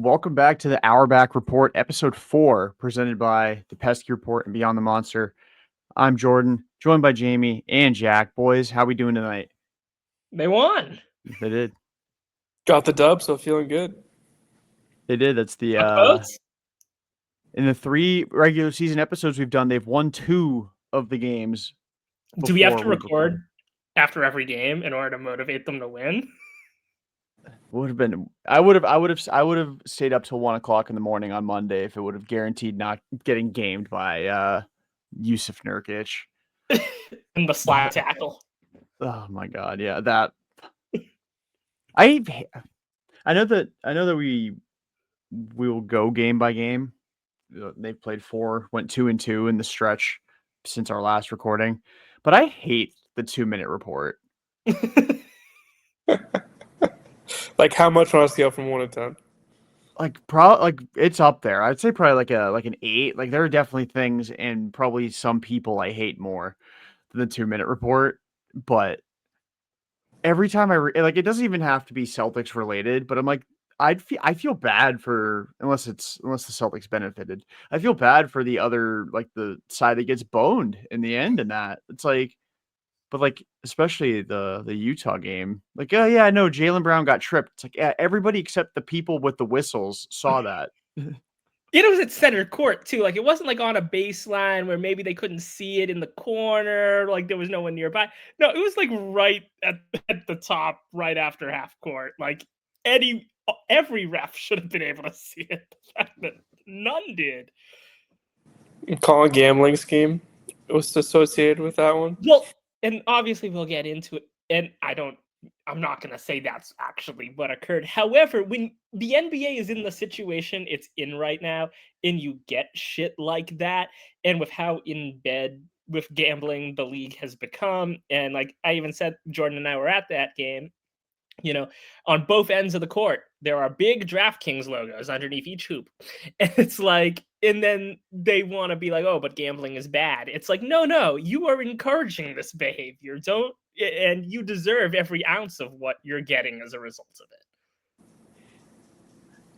Welcome back to the Hour Back Report, episode 4, presented by the Pesky Report and Beyond the Monster. I'm Jordan, joined by Jamie and Jack. Boys, how we doing tonight? They won. They did. Got the dub, so feeling good. They did. That's the in the 3 regular season episodes we've done, they've won 2 of the games. Do we have to record after every game in order to motivate them to win? Would have been. I would have stayed up till 1 o'clock in the morning on Monday if it would have guaranteed not getting gamed by Yusuf Nurkic And the slide tackle. Oh my god, yeah, that. I know that we will go game by game. They've played 4, went 2-2 in the stretch since our last recording, but I hate the 2-minute report. Like how much on a scale from 1 to 10? Like it's up there. I'd say probably like an 8. Like there are definitely things and probably some people I hate more than the 2-minute report. But every time it doesn't even have to be Celtics related. But I'm like, I feel bad for unless the Celtics benefited. I feel bad for the other the side that gets boned in the end. And that it's like. But especially the Utah game, oh yeah, I know Jaylen Brown got tripped. It's like, yeah, everybody except the people with the whistles saw that. It was at center court too. It wasn't on a baseline where maybe they couldn't see it in the corner. There was no one nearby. No, it was right at the top, right after half court. Every ref should have been able to see it. The fact that none did. Call a gambling scheme was associated with that one. Well, and obviously we'll get into it, and I'm not going to say that's actually what occurred. However, when the NBA is in the situation it's in right now, and you get shit like that, and with how in bed with gambling the league has become, and I even said, Jordan and I were at that game, on both ends of the court, there are big DraftKings logos underneath each hoop. And it's and then they want to be oh, but gambling is bad. It's no, you are encouraging this behavior. And you deserve every ounce of what you're getting as a result of it.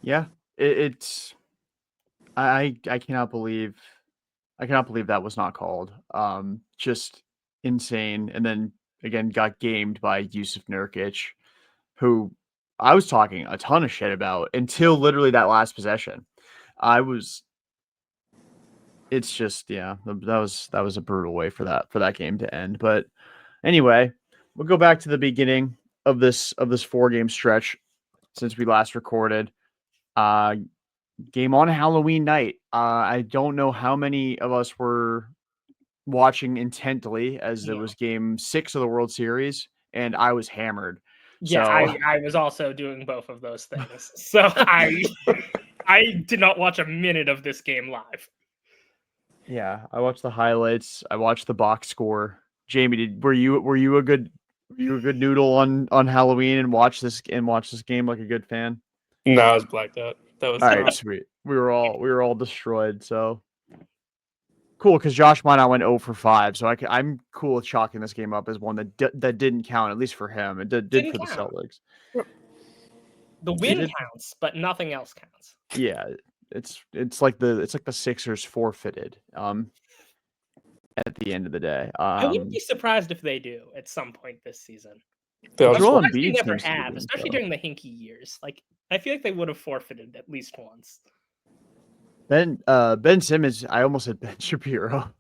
Yeah, it's. I cannot believe that was not called. Just insane. And then again, got gamed by Yusuf Nurkic, who I was talking a ton of shit about until literally that last possession. It's just, yeah, that was a brutal way for that game to end. But anyway, we'll go back to the beginning of this 4-game stretch since we last recorded. Game on Halloween night. I don't know how many of us were watching intently as it was game 6 of the World Series, and I was hammered. Yeah, so, I was also doing both of those things. So I did not watch a minute of this game live. Yeah, I watched the highlights. I watched the box score. Jamie, were you a good noodle on Halloween and watch this game like a good fan? No, I was blacked out. That was all right. Sweet. We were all destroyed. So cool, because Josh Minott went 0 for 5. So I'm cool with chalking this game up as one that didn't count, at least for him. It did for the Celtics. The win counts, but nothing else counts. Yeah, it's like the Sixers forfeited. At the end of the day, I wouldn't be surprised if they do at some point this season. They never have, especially during the Hinkie years. I feel like they would have forfeited at least once. Ben Simmons. I almost said Ben Shapiro.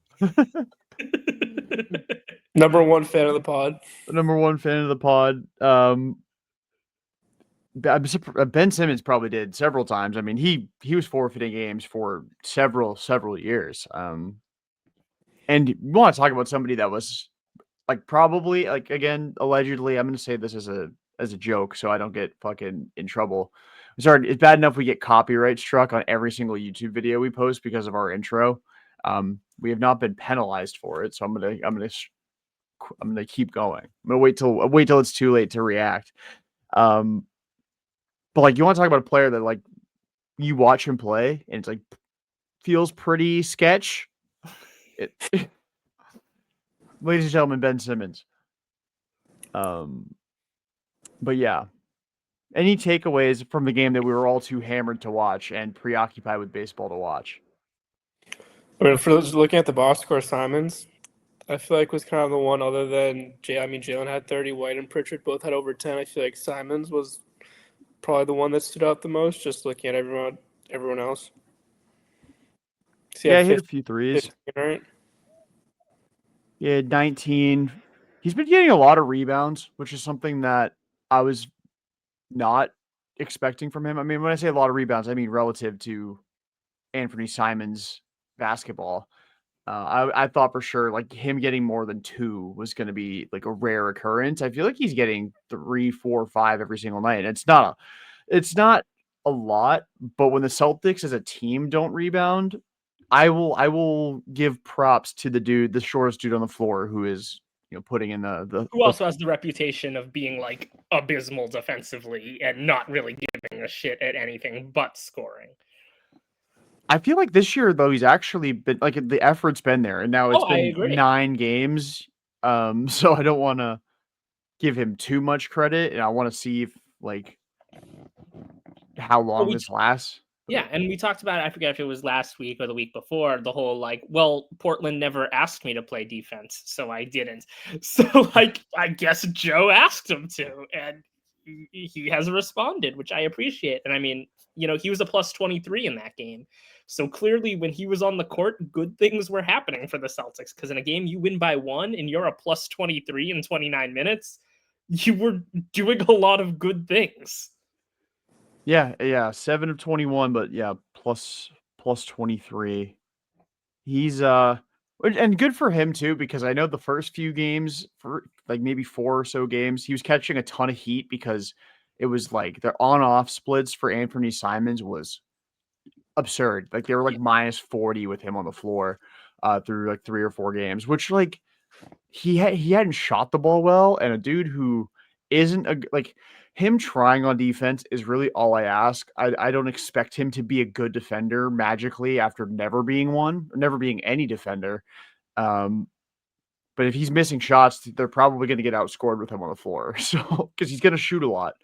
Number 1 fan of the pod. Number 1 fan of the pod. Ben Simmons probably did several times. I mean, he was forfeiting games for several years. And you want to talk about somebody that was probably again allegedly. I'm going to say this as a joke, so I don't get fucking in trouble. Sorry, it's bad enough we get copyright struck on every single YouTube video we post because of our intro. We have not been penalized for it, so I'm gonna keep going. I'm gonna wait till it's too late to react. But you want to talk about a player that you watch him play and it's feels pretty sketch. Ladies and gentlemen, Ben Simmons. But yeah, Any takeaways from the game that we were all too hammered to watch and preoccupied with baseball to watch? I mean, for those looking at the box score, Simons, I feel like was kind of the one other than Jay. I mean, Jaylen had 30, White and Pritchard both had over 10. I feel like Simons was probably the one that stood out the most, just looking at everyone else. So Yeah, he hit a few threes. 15, right? Yeah, 19. He's been getting a lot of rebounds, which is something that I was not expecting from him. I mean, when I say a lot of rebounds, I mean relative to Anthony Simons basketball. I thought for sure like him getting more than 2 was going to be like a rare occurrence. I feel like he's getting 3, 4, 5 every single night. It's not a lot, but when the Celtics as a team don't rebound, I will give props to the shortest dude on the floor who is, putting in Who also has the reputation of being like abysmal defensively and not really giving a shit at anything but scoring. I feel like this year though he's actually been like the effort's been there, and now it's I been agree. 9 games. So I don't want to give him too much credit, and I want to see if like how long this lasts. Yeah, and we talked about it, I forget if it was last week or the week before, the whole like, well, Portland never asked me to play defense, so I didn't. So like I guess Joe asked him to, and he has responded, which I appreciate. And I mean, he was a plus 23 in that game. So clearly when he was on the court, good things were happening for the Celtics, because in a game you win by 1 and you're a plus 23 in 29 minutes, you were doing a lot of good things. Yeah, 7 of 21, but yeah, plus 23. He's and good for him too, because I know the first few games, for like maybe 4 or so games, he was catching a ton of heat because it was like the on-off splits for Anthony Simons was absurd. Like they were like minus 40 with him on the floor through like 3 or 4 games, which like he hadn't shot the ball well, and a dude who isn't like him trying on defense is really all I ask. I don't expect him to be a good defender magically after never being one, or never being any defender. But if he's missing shots, they're probably going to get outscored with him on the floor. So because he's going to shoot a lot,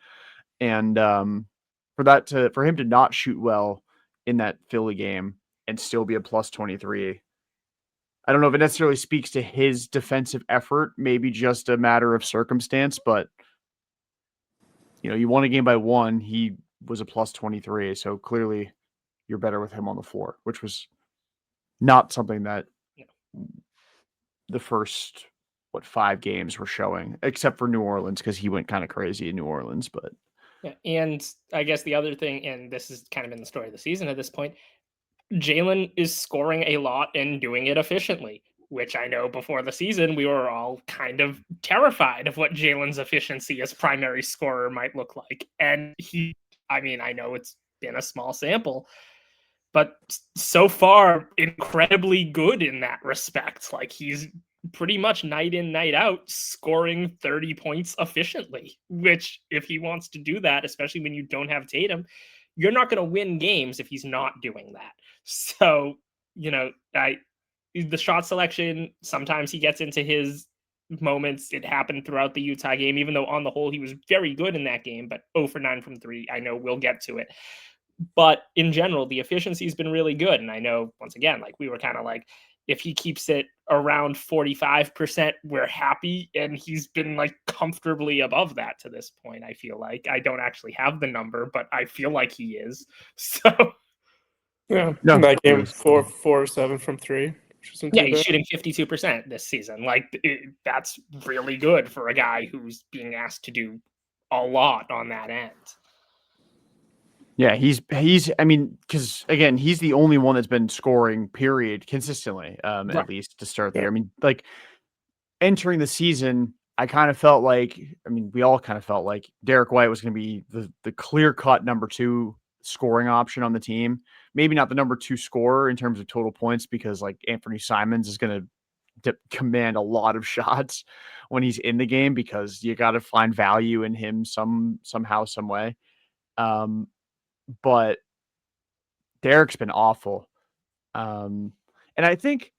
and for him to not shoot well in that Philly game and still be a plus 23. I don't know if it necessarily speaks to his defensive effort, maybe just a matter of circumstance, but you won a game by 1, he was a plus 23, so clearly you're better with him on the floor, which was not something that the first 5 games were showing, except for New Orleans, because he went kind of crazy in New Orleans. But yeah, and I guess the other thing, and this has kind of been the story of the season at this point, Jaylen is scoring a lot and doing it efficiently, which I know before the season we were all kind of terrified of what Jaylen's efficiency as primary scorer might look like. And I know it's been a small sample, but so far incredibly good in that respect. Like he's pretty much night in, night out scoring 30 points efficiently, which if he wants to do that, especially when you don't have Tatum, you're not going to win games if he's not doing that. So, the shot selection, sometimes he gets into his moments. It happened throughout the Utah game, even though on the whole he was very good in that game, but 0 for 9 from 3. I know we'll get to it. But in general, the efficiency has been really good. And I know, once again, like we were kind of like, if he keeps it around 45%, we're happy. And he's been like comfortably above that to this point. I feel like I don't actually have the number, but I feel like he is. So yeah, no, in that game, 4 or 7 from 3. Yeah, he's shooting 52% this season. Like that's really good for a guy who's being asked to do a lot on that end. Yeah, he's I mean, because again, he's the only one that's been scoring period consistently, Right. at least to start the year. I mean, like entering the season, I kind of felt like, we all kind of felt like Derrick White was going to be the clear cut number 2 scoring option on the team. Maybe not the number 2 scorer in terms of total points, because like Anthony Simons is going to command a lot of shots when he's in the game, because you got to find value in him somehow, some way. But Derrick's been awful. And I think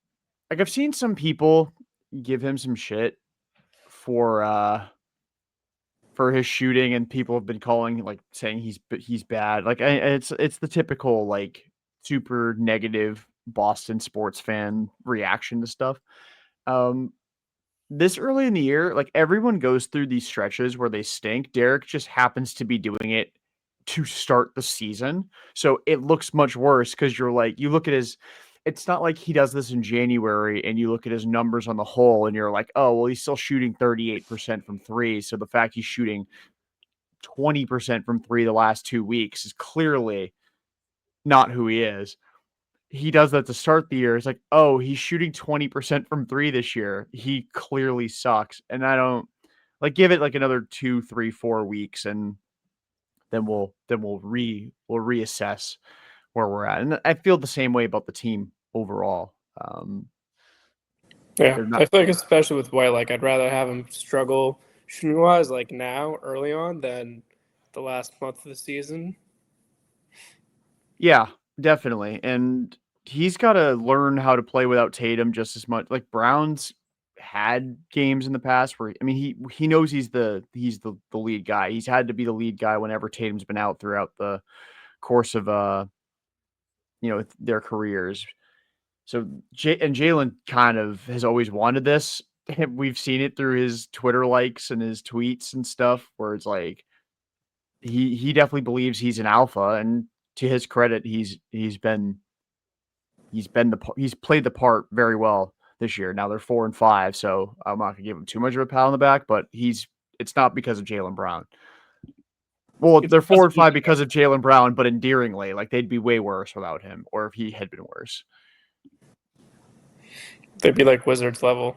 like I've seen some people give him some shit for for his shooting, and people have been calling, like, saying he's bad. Like, it's the typical, like, super negative Boston sports fan reaction to stuff. This early in the year, like, everyone goes through these stretches where they stink. Derrick just happens to be doing it to start the season. So it looks much worse because you're like, you look at his, it's not like he does this in January and you look at his numbers on the whole and you're like, oh, well, he's still shooting 38% from three. So the fact he's shooting 20% from three the last 2 weeks is clearly not who he is. He does that to start the year. It's like, oh, he's shooting 20% from three this year. He clearly sucks. And I don't, like, give it like another 2, 3, 4 weeks and then we'll reassess where we're at. And I feel the same way about the team overall. Yeah, They're not, I feel like especially with White, like I'd rather have him struggle shooting wise like now early on than the last month of the season. yeah, definitely. And he's got to learn how to play without Tatum just as much. Like, Brown's had games in the past where, I mean, he knows he's the lead guy. He's had to be the lead guy whenever Tatum's been out throughout the course of their careers. So Jaylen kind of has always wanted this. We've seen it through his Twitter likes and his tweets and stuff, where it's like he definitely believes he's an alpha, and to his credit, he's played the part very well this year. Now they're 4-5, so I'm not gonna give him too much of a pat on the back, but it's not because of Jaylen Brown. Well, It's they're because of 4-5 because of Jaylen Brown, but endearingly, like, they'd be way worse without him, or if he had been worse. They'd be like Wizards level.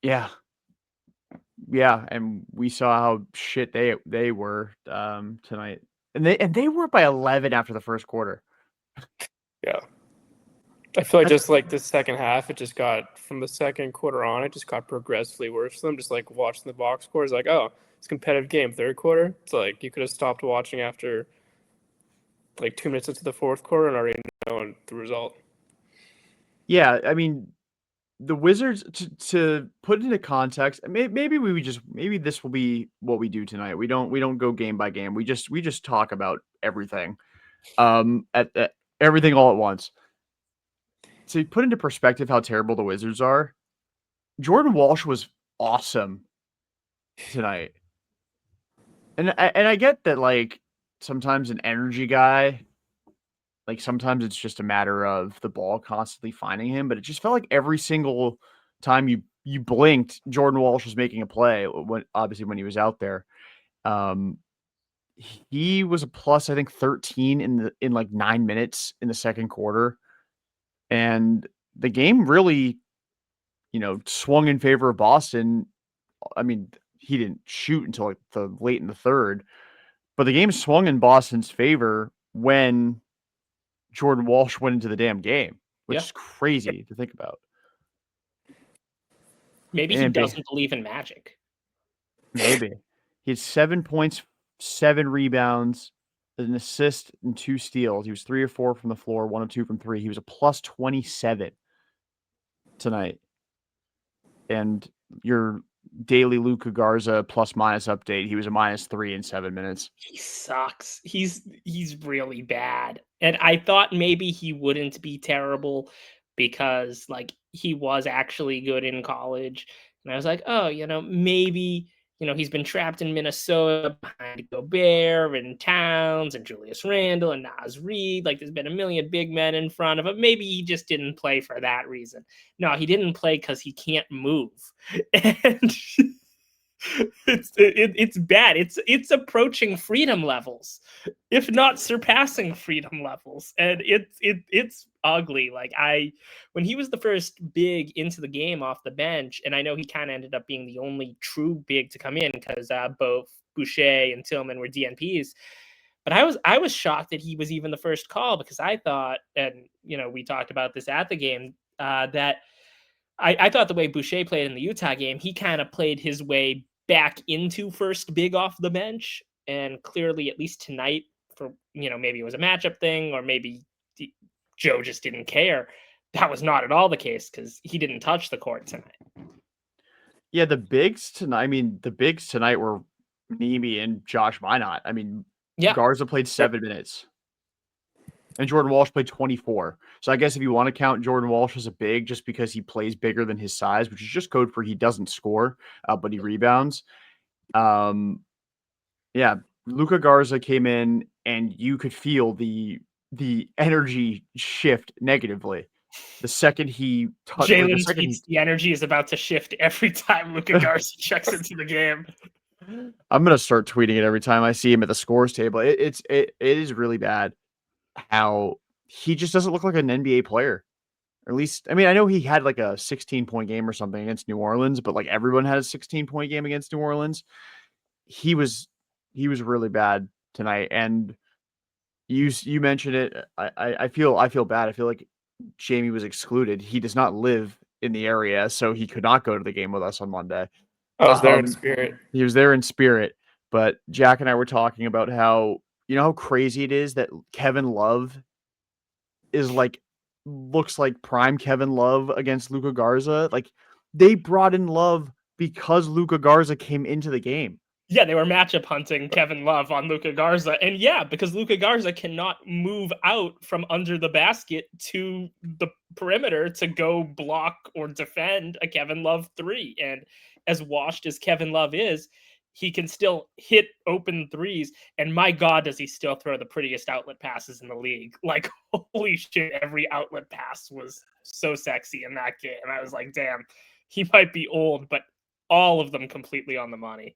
Yeah. Yeah, and we saw how shit they were tonight. And they were by 11 after the first quarter. Yeah. I feel like That's- just like the second half, it just got from the second quarter on, it just got progressively worse for them. Just like watching the box scores, like, oh, it's a competitive game. Third quarter, it's like you could have stopped watching after like 2 minutes into the fourth quarter and already known the result. Yeah, I mean, the Wizards, to put it into context, maybe maybe this will be what we do tonight. We don't go game by game. We just talk about everything. At everything all at once. To put into perspective how terrible the Wizards are, Jordan Walsh was awesome tonight. And I get that, like, sometimes an energy guy, like, sometimes it's just a matter of the ball constantly finding him, but it just felt like every single time you blinked, Jordan Walsh was making a play when he was out there. Um, he was a plus, I think, 13 in like 9 minutes in the second quarter. And the game really, swung in favor of Boston. I mean, he didn't shoot until like the late in the third, but the game swung in Boston's favor when Jordan Walsh went into the damn game, which Yeah. is crazy to think about. Maybe he And doesn't believe in magic. maybe he had 7 points, 7 rebounds, an assist, and 2 steals. He was 3 or 4 from the floor, 1 of 2 from 3. He was a plus 27 tonight. And your daily Luka Garza plus minus update, he was a -3 in 7 minutes. He sucks. He's really bad. And I thought maybe he wouldn't be terrible because like he was actually good in college. And I was like, oh, maybe, he's been trapped in Minnesota behind Gobert and Towns and Julius Randle and Naz Reid. Like there's been a million big men in front of him. Maybe he just didn't play for that reason. No, he didn't play because he can't move. And it's bad. It's approaching freedom levels, if not surpassing freedom levels, and it's ugly. Like when he was the first big into the game off the bench, and I know he kind of ended up being the only true big to come in because both Boucher and Tillman were DNPs. But I was shocked that he was even the first call because I thought, and we talked about this at the game, that I thought the way Boucher played in the Utah game, he kind of played his way back into first big off the bench. And clearly, at least tonight, for maybe it was a matchup thing, or maybe Joe just didn't care. That was not at all the case because he didn't touch the court tonight. Yeah, the bigs tonight. I mean, the bigs tonight were Neemias and Josh Minott. I mean, Yeah. Garza played 7 minutes. And Jordan Walsh played 24. So I guess if you want to count Jordan Walsh as a big just because he plays bigger than his size, which is just code for he doesn't score, but he rebounds. Yeah, Luka Garza came in and you could feel the energy shift negatively. The second he touched, Jaylen tweets the energy is about to shift every time Luka Garza checks into the game. I'm gonna start tweeting it every time I see him at the scores table. It is really bad how he just doesn't look like an NBA player. Or at least, I mean, I know he had like a 16-point game or something against New Orleans, but like everyone had a 16-point game against New Orleans. He was really bad tonight, and you mentioned it. I feel bad. I feel like Jamie was excluded. He does not live in the area, so he could not go to the game with us on Monday. I was there in spirit. He was there in spirit, but Jack and I were talking about how how crazy it is that Kevin Love is like looks like prime Kevin Love against Luka Garza. Like they brought in Love because Luka Garza came into the game. Yeah, they were matchup hunting Kevin Love on Luka Garza. And yeah, because Luka Garza cannot move out from under the basket to the perimeter to go block or defend a Kevin Love 3. And as washed as Kevin Love is, he can still hit open threes. And my God, does he still throw the prettiest outlet passes in the league. Like, holy shit, every outlet pass was so sexy in that game. And I was like, damn, he might be old, but all of them completely on the money.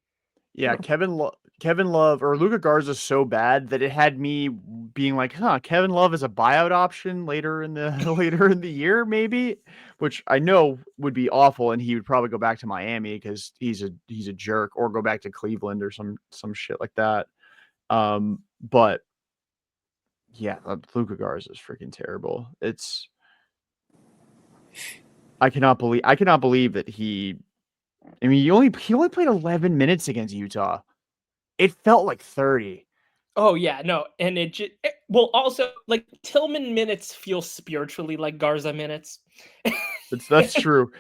Yeah, Kevin Love or Luka Garza is so bad that it had me being like, Kevin Love is a buyout option later in the year, maybe, which I know would be awful, and he would probably go back to Miami because he's a jerk, or go back to Cleveland or some shit like that. But yeah, Luka Garza is freaking terrible. I cannot believe that he. I mean, he only played 11 minutes against Utah. It felt like 30. Oh yeah, no, and well, also like Tillman minutes feel spiritually like Garza minutes. That's true.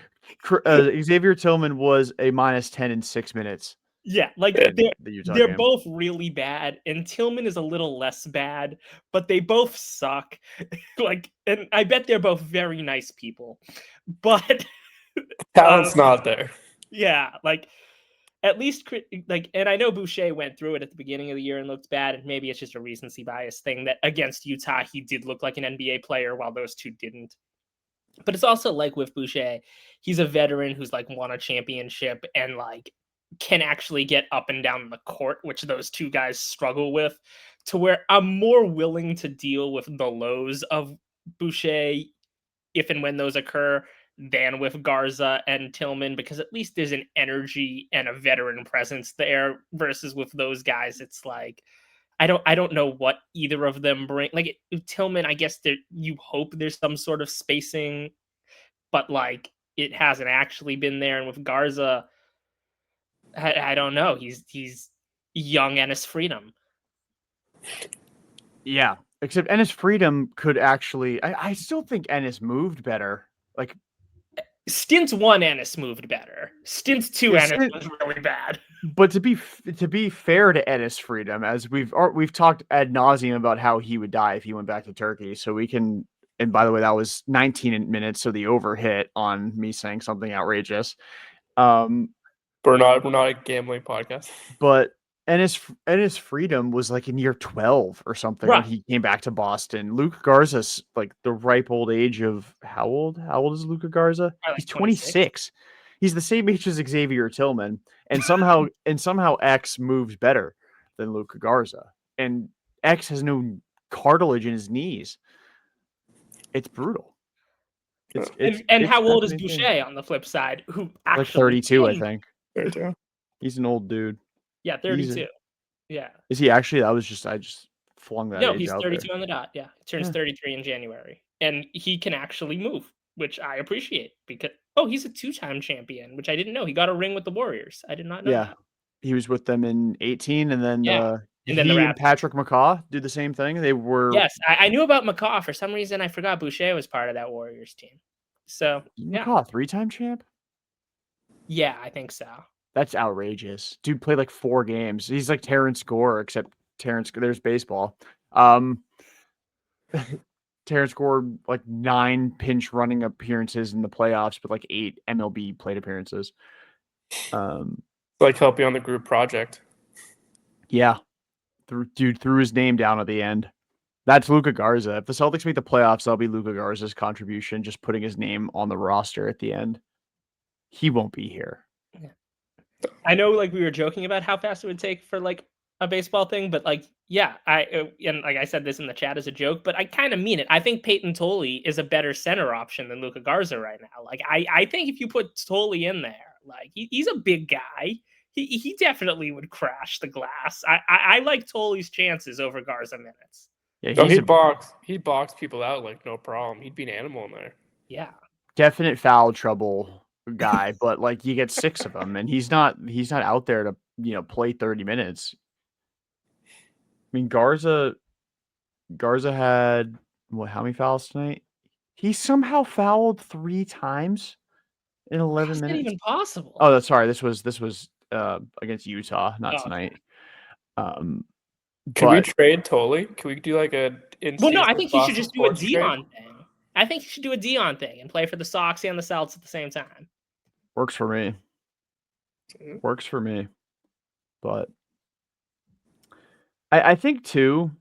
Xavier Tillman was a -10 in 6 minutes. Yeah, like the Utah they're game. both really bad, and Tillman is a little less bad, but they both suck. Like, and I bet they're both very nice people, but talent's not there. Yeah, like at least like, and I know Boucher went through it at the beginning of the year and looked bad, and maybe it's just a recency bias thing that against Utah he did look like an NBA player while those two didn't. But it's also like with Boucher, he's a veteran who's like won a championship and like can actually get up and down the court, which those two guys struggle with, to where I'm more willing to deal with the lows of Boucher if and when those occur than with Garza and Tillman, because at least there's an energy and a veteran presence there, versus with those guys, it's like I don't know what either of them bring. Like Tillman, I guess you hope there's some sort of spacing, but like it hasn't actually been there. And with Garza, I don't know. He's young Ennis Freedom. Yeah, except Ennis Freedom could actually. I still think Ennis moved better. Like Stints 1, Ennis moved better. Stints 2, Ennis was really bad. But to be fair to Ennis Freedom, as we've talked ad nauseum about how he would die if he went back to Turkey, so we can. And by the way, that was 19 minutes, so the over hit on me saying something outrageous. We're not a gambling podcast. But Ennis Freedom was like in year 12 or something when he came back to Boston. Luka Garza's like the ripe old age of how old? How old is Luka Garza? Like he's 26. He's the same age as Xavier Tillman, and somehow X moves better than Luka Garza, and X has no cartilage in his knees. It's brutal. And how old is Boucher on the flip side? Who actually like 32, I think. 32. He's an old dude. Yeah, 32. Yeah. Is he actually? I just flung that. No, he's out 32 there. on the dot. Yeah, he turns 33 in January, and he can actually move, which I appreciate because he's a 2-time champion, which I didn't know. He got a ring with the Warriors. I did not know. Yeah, he was with them in 18, and then and then he and Patrick McCaw do the same thing. They were I knew about McCaw for some reason. I forgot Boucher was part of that Warriors team. So McCaw 3-time champ. Yeah, I think so. That's outrageous. Dude played like 4 games. He's like Terrence Gore, except there's baseball. Terrence Gore like 9 pinch running appearances in the playoffs, but like 8 MLB plate appearances. Like help you on the group project. Yeah, threw his name down at the end. That's Luka Garza. If the Celtics make the playoffs, that'll be Luka Garza's contribution, just putting his name on the roster at the end. He won't be here. I know, like, we were joking about how fast it would take for like a baseball thing, but like, yeah, and like I said this in the chat as a joke, but I kind of mean it. I think Payton Tolley is a better center option than Luka Garza right now. Like, I think if you put Tolley in there, like he's a big guy. He definitely would crash the glass. I like Tolley's chances over Garza minutes. Yeah, So he'd box people out like no problem. He'd be an animal in there. Yeah, definite foul trouble guy, but like you get 6 of them, and he's not out there to play 30 minutes. I mean, Garza had how many fouls tonight? He somehow fouled 3 times in 11 how's that minutes. even possible? Oh, that's sorry. This was against Utah, not tonight. Could we trade Tolley? Could we do like a? Well, no, I think he should just do a trade? Dion thing. I think he should do a Dion thing and play for the Sox and the Celtics at the same time. Works for me. Works for me. But I think too,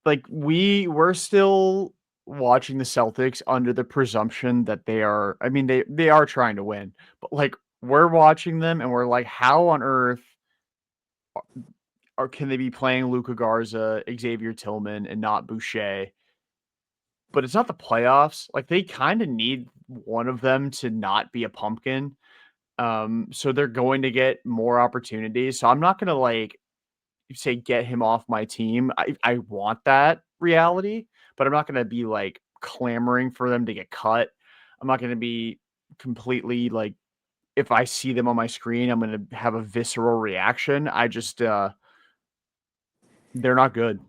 like we're still watching the Celtics under the presumption that they are. I mean, they are trying to win, but like we're watching them and we're like, how on earth can they be playing Luka Garza, Xavier Tillman, and not Boucher? But it's not the playoffs. Like they kind of need one of them to not be a pumpkin. So they're going to get more opportunities. So I'm not going to like say get him off my team. I want that reality, but I'm not going to be like clamoring for them to get cut. I'm not going to be completely like, if I see them on my screen, I'm going to have a visceral reaction. I just, they're not good.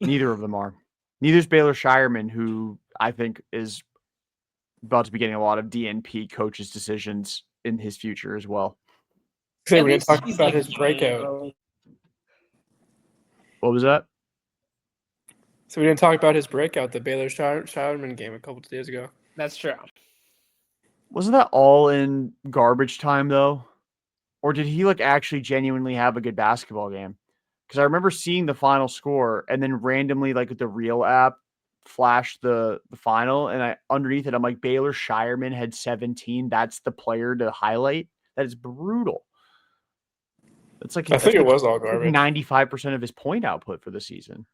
Neither of them are. Neither's Baylor Shireman, who I think is about to be getting a lot of DNP coaches' decisions in his future as well. So we're going to talk about his breakout. What was that? So we didn't talk about his breakout, the Baylor Shireman game a couple of days ago. That's true. Wasn't that all in garbage time though? Or did he like actually genuinely have a good basketball game? Because I remember seeing the final score and then randomly like the Real app flashed the final, and underneath it I'm like, Baylor Shireman had 17. That's the player to highlight. That is brutal. It's like I think it was all garbage. 95% of his point output for the season.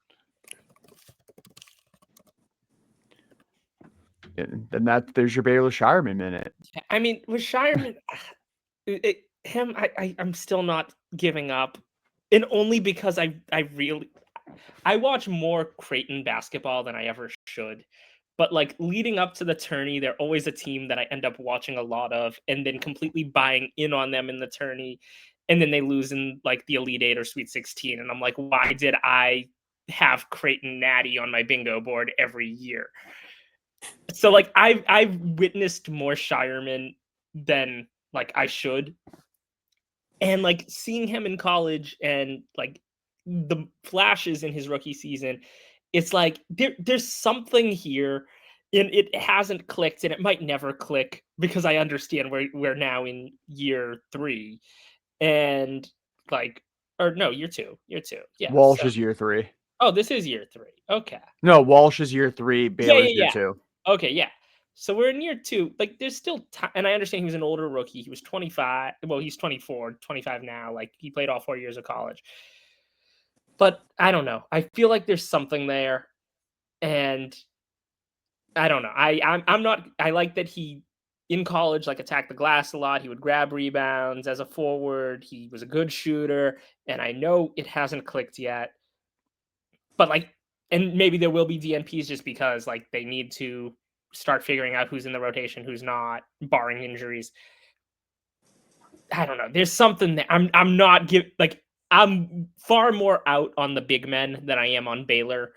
And then there's your Baylor Shireman minute. I mean, with Shireman, I'm still not giving up, and only because I watch more Creighton basketball than I ever should. But like leading up to the tourney, they're always a team that I end up watching a lot of, and then completely buying in on them in the tourney, and then they lose in like the Elite 8 or Sweet 16, and I'm like, why did I have Creighton Natty on my bingo board every year? So like I've witnessed more Shireman than like I should, and like seeing him in college and like the flashes in his rookie season, it's like there's something here, and it hasn't clicked, and it might never click because I understand we're now in year 3, and like, or no, year 2. Yeah, Walsh is year 3. Oh, this is year 3. Okay. No, Walsh is year 3. Baylor's year 2. Okay, yeah. So we're in year 2. Like, there's still time, and I understand he was an older rookie. He was 25. Well, he's 24, 25 now. Like, he played all 4 years of college. But I don't know. I feel like there's something there, and I don't know. I'm not. I like that he in college like attacked the glass a lot. He would grab rebounds as a forward. He was a good shooter, and I know it hasn't clicked yet. But like, and maybe there will be DNPs just because like they need to start figuring out who's in the rotation, who's not, barring injuries. I don't know. There's something that I'm not I'm far more out on the big men than I am on Baylor,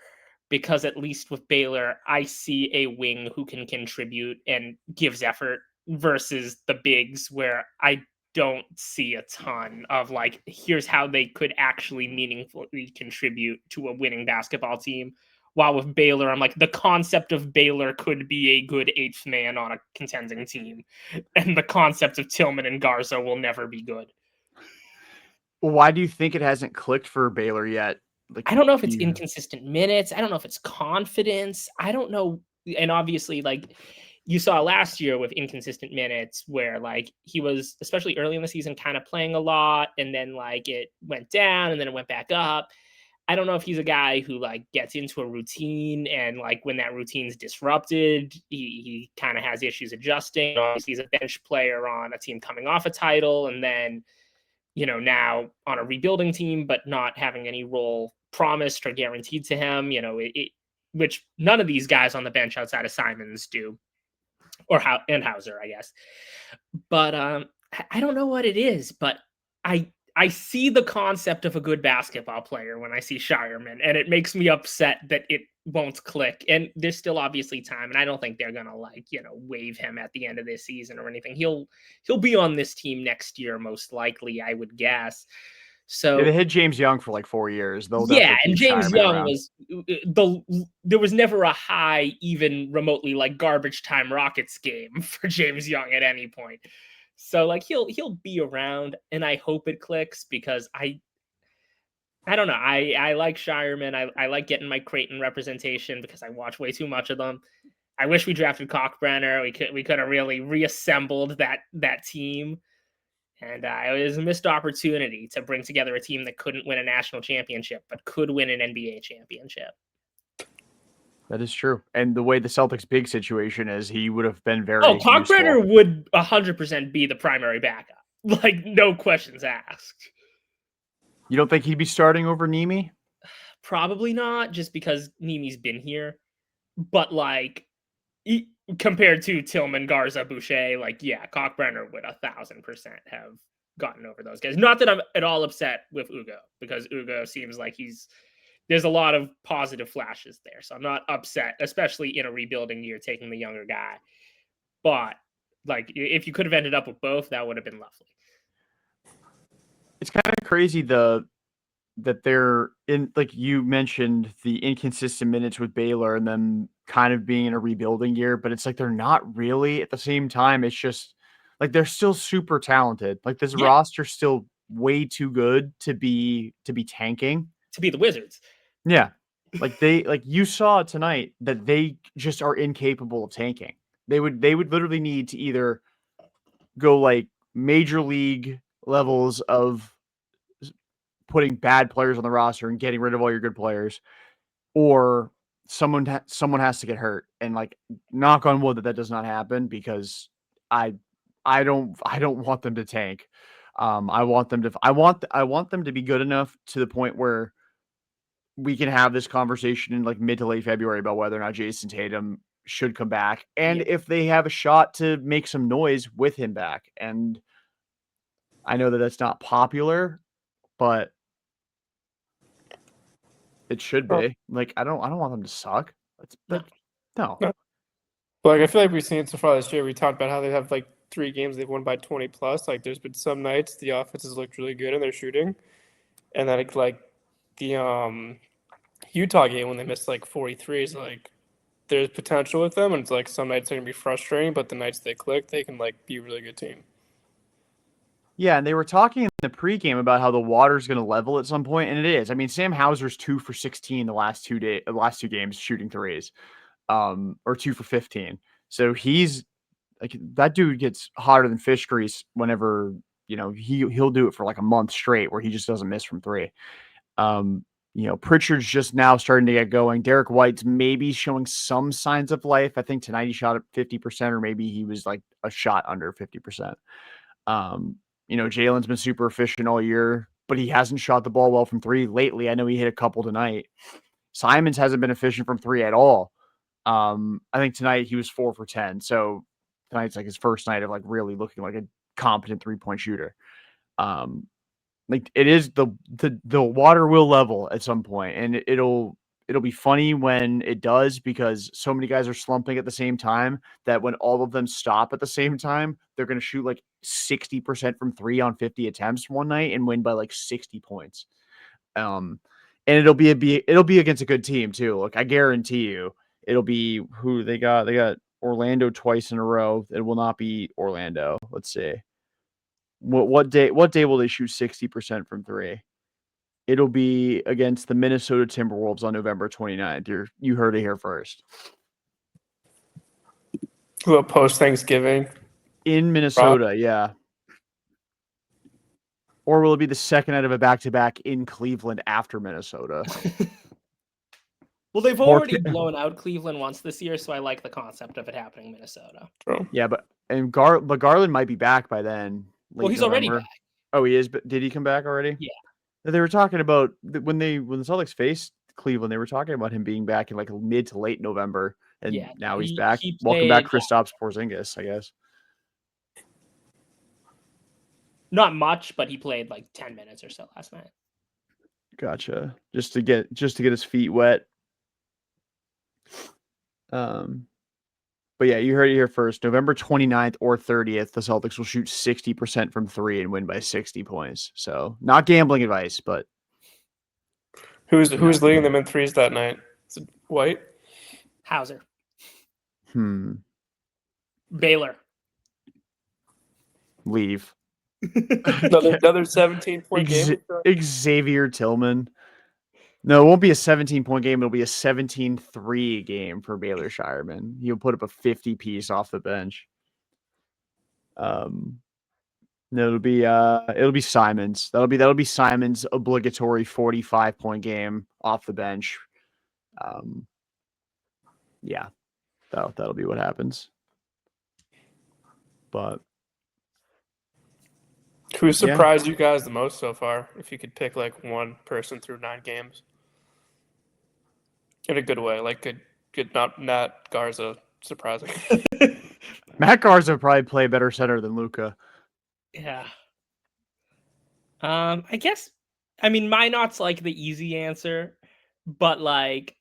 because at least with Baylor, I see a wing who can contribute and gives effort versus the bigs where I don't see a ton of like, here's how they could actually meaningfully contribute to a winning basketball team. While with Baylor, I'm like, the concept of Baylor could be a good eighth man on a contending team. And the concept of Tillman and Garza will never be good. Why do you think it hasn't clicked for Baylor yet? Like, I don't know if it's inconsistent minutes. I don't know if it's confidence. I don't know. And obviously, like you saw last year with inconsistent minutes where like he was, especially early in the season, kind of playing a lot. And then like it went down and then it went back up. I don't know if he's a guy who like gets into a routine and like when that routine's disrupted, he kind of has issues adjusting. Obviously, he's a bench player on a team coming off a title and then, you know, now on a rebuilding team, but not having any role promised or guaranteed to him, you know, which none of these guys on the bench outside of Simons do, or Hauser, I guess. But I don't know what it is, but I see the concept of a good basketball player when I see Shireman, and it makes me upset that it won't click. And there's still obviously time, and I don't think they're gonna like, you know, waive him at the end of this season or anything. He'll be on this team next year, most likely, I would guess. So they hit James Young for like 4 years. yeah, and James Young was there was never a high, even remotely like garbage time Rockets game for James Young at any point. So like he'll be around, and I hope it clicks because I don't know. I like Shireman. I like getting my Creighton representation because I watch way too much of them. I wish we drafted Kalkbrenner. We could have really reassembled that team. And it was a missed opportunity to bring together a team that couldn't win a national championship, but could win an NBA championship. That is true. And the way the Celtics' big situation is, he would have been very Kalkbrenner would 100% be the primary backup. Like, no questions asked. You don't think he'd be starting over Neemi? Probably not, just because Neemi's been here. But, like, compared to Tillman, Garza, Boucher, like, yeah, Kalkbrenner would 1,000% have gotten over those guys. Not that I'm at all upset with Ugo, because Ugo seems like there's a lot of positive flashes there. So I'm not upset, especially in a rebuilding year, taking the younger guy. But, like, if you could have ended up with both, that would have been lovely. It's kind of crazy that they're in, like you mentioned, the inconsistent minutes with Baylor and then kind of being in a rebuilding year, but it's like they're not really at the same time. It's just like they're still super talented. Like this roster's still way too good to be tanking. To be the Wizards. Yeah. Like you saw tonight that they just are incapable of tanking. They would literally need to either go like major league levels of putting bad players on the roster and getting rid of all your good players, or someone has to get hurt. And like, knock on wood that does not happen, because I don't want them to tank. I want them to be good enough to the point where we can have this conversation in like mid to late February about whether or not Jason Tatum should come back, and if they have a shot to make some noise with him back. And I know that that's not popular, but it should be. Like, I don't want them to suck. No. Like, I feel like we've seen so far this year. We talked about how they have like 3 games they've won by 20 plus. Like, there's been some nights the offense has looked really good and they're shooting, and then like the Utah game when they missed like 43s, like there's potential with them, and it's like some nights are gonna be frustrating, but the nights they click, they can like be a really good team. Yeah, and they were talking in the pregame about how the water's going to level at some point, and it is. I mean, Sam Hauser's 2 for 16 the last two games shooting threes, or 2 for 15. So he's like, that dude gets hotter than fish grease whenever, you know, he'll do it for like a month straight where he just doesn't miss from 3. You know, Pritchard's just now starting to get going. Derrick White's maybe showing some signs of life. I think tonight he shot at 50%, or maybe he was like a shot under 50%. You know, Jaylen's been super efficient all year, but he hasn't shot the ball well from 3 lately. I know he hit a couple tonight. Simons hasn't been efficient from 3 at all. I think tonight he was 4 for 10. So tonight's like his first night of like really looking like a competent 3-point shooter. Like, it is the water will level at some point, and it'll be funny when it does, because so many guys are slumping at the same time that when all of them stop at the same time, they're going to shoot like 60% from 3 on 50 attempts one night and win by like 60 points. And it'll be against a good team too. Look, I guarantee you it'll be who they got. They got Orlando twice in a row. It will not be Orlando. Let's see. What day will they shoot 60% from 3? It'll be against the Minnesota Timberwolves on November 29th. You heard it here first. Well, post Thanksgiving In Minnesota, yeah. Or will it be the second out of a back-to-back in Cleveland after Minnesota? Well, they've already blown out Cleveland once this year, so I like the concept of it happening in Minnesota. True. Yeah, but Garland might be back by then. Well, he's already back. Oh, he is. But did he come back already? Yeah. They were talking about when the Celtics faced Cleveland, they were talking about him being back in like mid to late November, and now he's back. Welcome back, Kristaps Porzingis, I guess. Not much, but he played like 10 minutes or so last night. Gotcha. Just to get his feet wet. But yeah, you heard it here first. November 29th or 30th, the Celtics will shoot 60% from 3 and win by 60 points. So not gambling advice, but who's leading them in threes that night? Is it White? Hauser. Baylor. Leave. another 17-point game. Xavier Tillman. No, it won't be a 17-point game. It'll be a 17-3 game for Baylor Shireman. He'll put up a 50-piece off the bench. No, it'll be Simons. That'll be Simons' obligatory 45-point game off the bench. Yeah, that'll be what happens. But who surprised you guys the most so far? If you could pick like one person through 9 games. In a good way, like good, not Garza surprising. Matt Garza probably play better center than Luka. Yeah. I guess. I mean, Minott's like the easy answer, but like,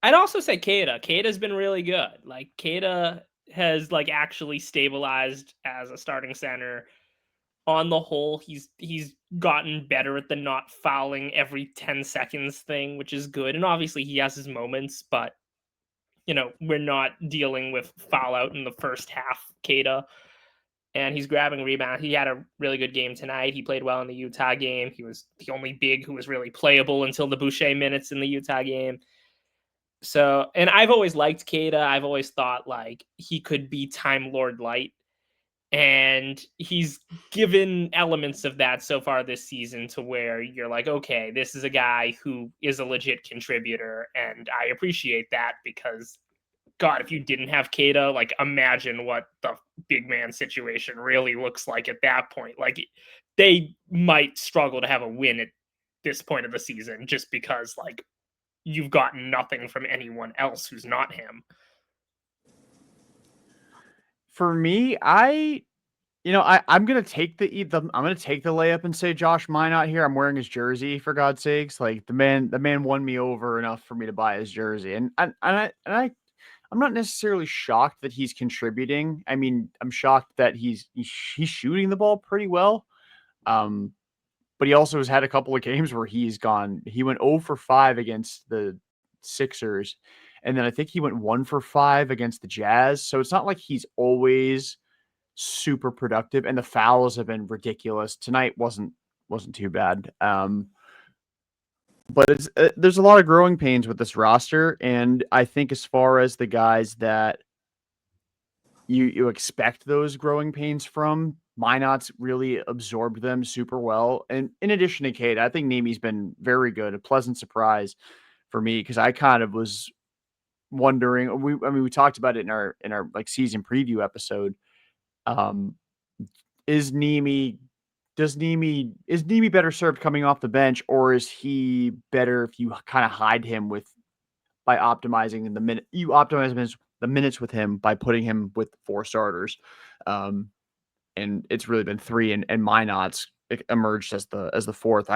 I'd also say Queta. Queta's been really good. Like Queta has like actually stabilized as a starting center. On the whole, he's gotten better at the not fouling every 10 seconds thing, which is good. And obviously he has his moments, but we're not dealing with foul out in the first half, Queta. And he's grabbing rebounds. He had a really good game tonight. He played well in the Utah game. He was the only big who was really playable until the Boucher minutes in the Utah game. So, and I've always liked Queta. I've always thought like he could be Time Lord light. And he's given elements of that so far this season to where you're like, okay, this is a guy who is a legit contributor. And I appreciate that because, God, if you didn't have Queta, like imagine what the big man situation really looks like at that point. Like they might struggle to have a win at this point of the season just because like you've gotten nothing from anyone else who's not him. For me, I'm gonna take the layup and say Josh Minott here. I'm wearing his jersey for God's sakes. Like the man won me over enough for me to buy his jersey, and I'm not necessarily shocked that he's contributing. I mean, I'm shocked that he's shooting the ball pretty well. But he also has had a couple of games where he went 0 for 5 against the Sixers. And then I think he went 1 for 5 against the Jazz. So it's not like he's always super productive, and the fouls have been ridiculous. Tonight wasn't too bad. But it's there's a lot of growing pains with this roster, and I think as far as the guys that you expect those growing pains from, Minott's really absorbed them super well. And in addition to Kate, I think Neemi's been very good, a pleasant surprise for me because I kind of was wondering. We talked about it in our like season preview episode. Is Neemi better served coming off the bench, or is he better if you kind of hide him by optimizing the minutes with him by putting him with 4 starters? And it's really been 3, and Minott's emerged as the fourth.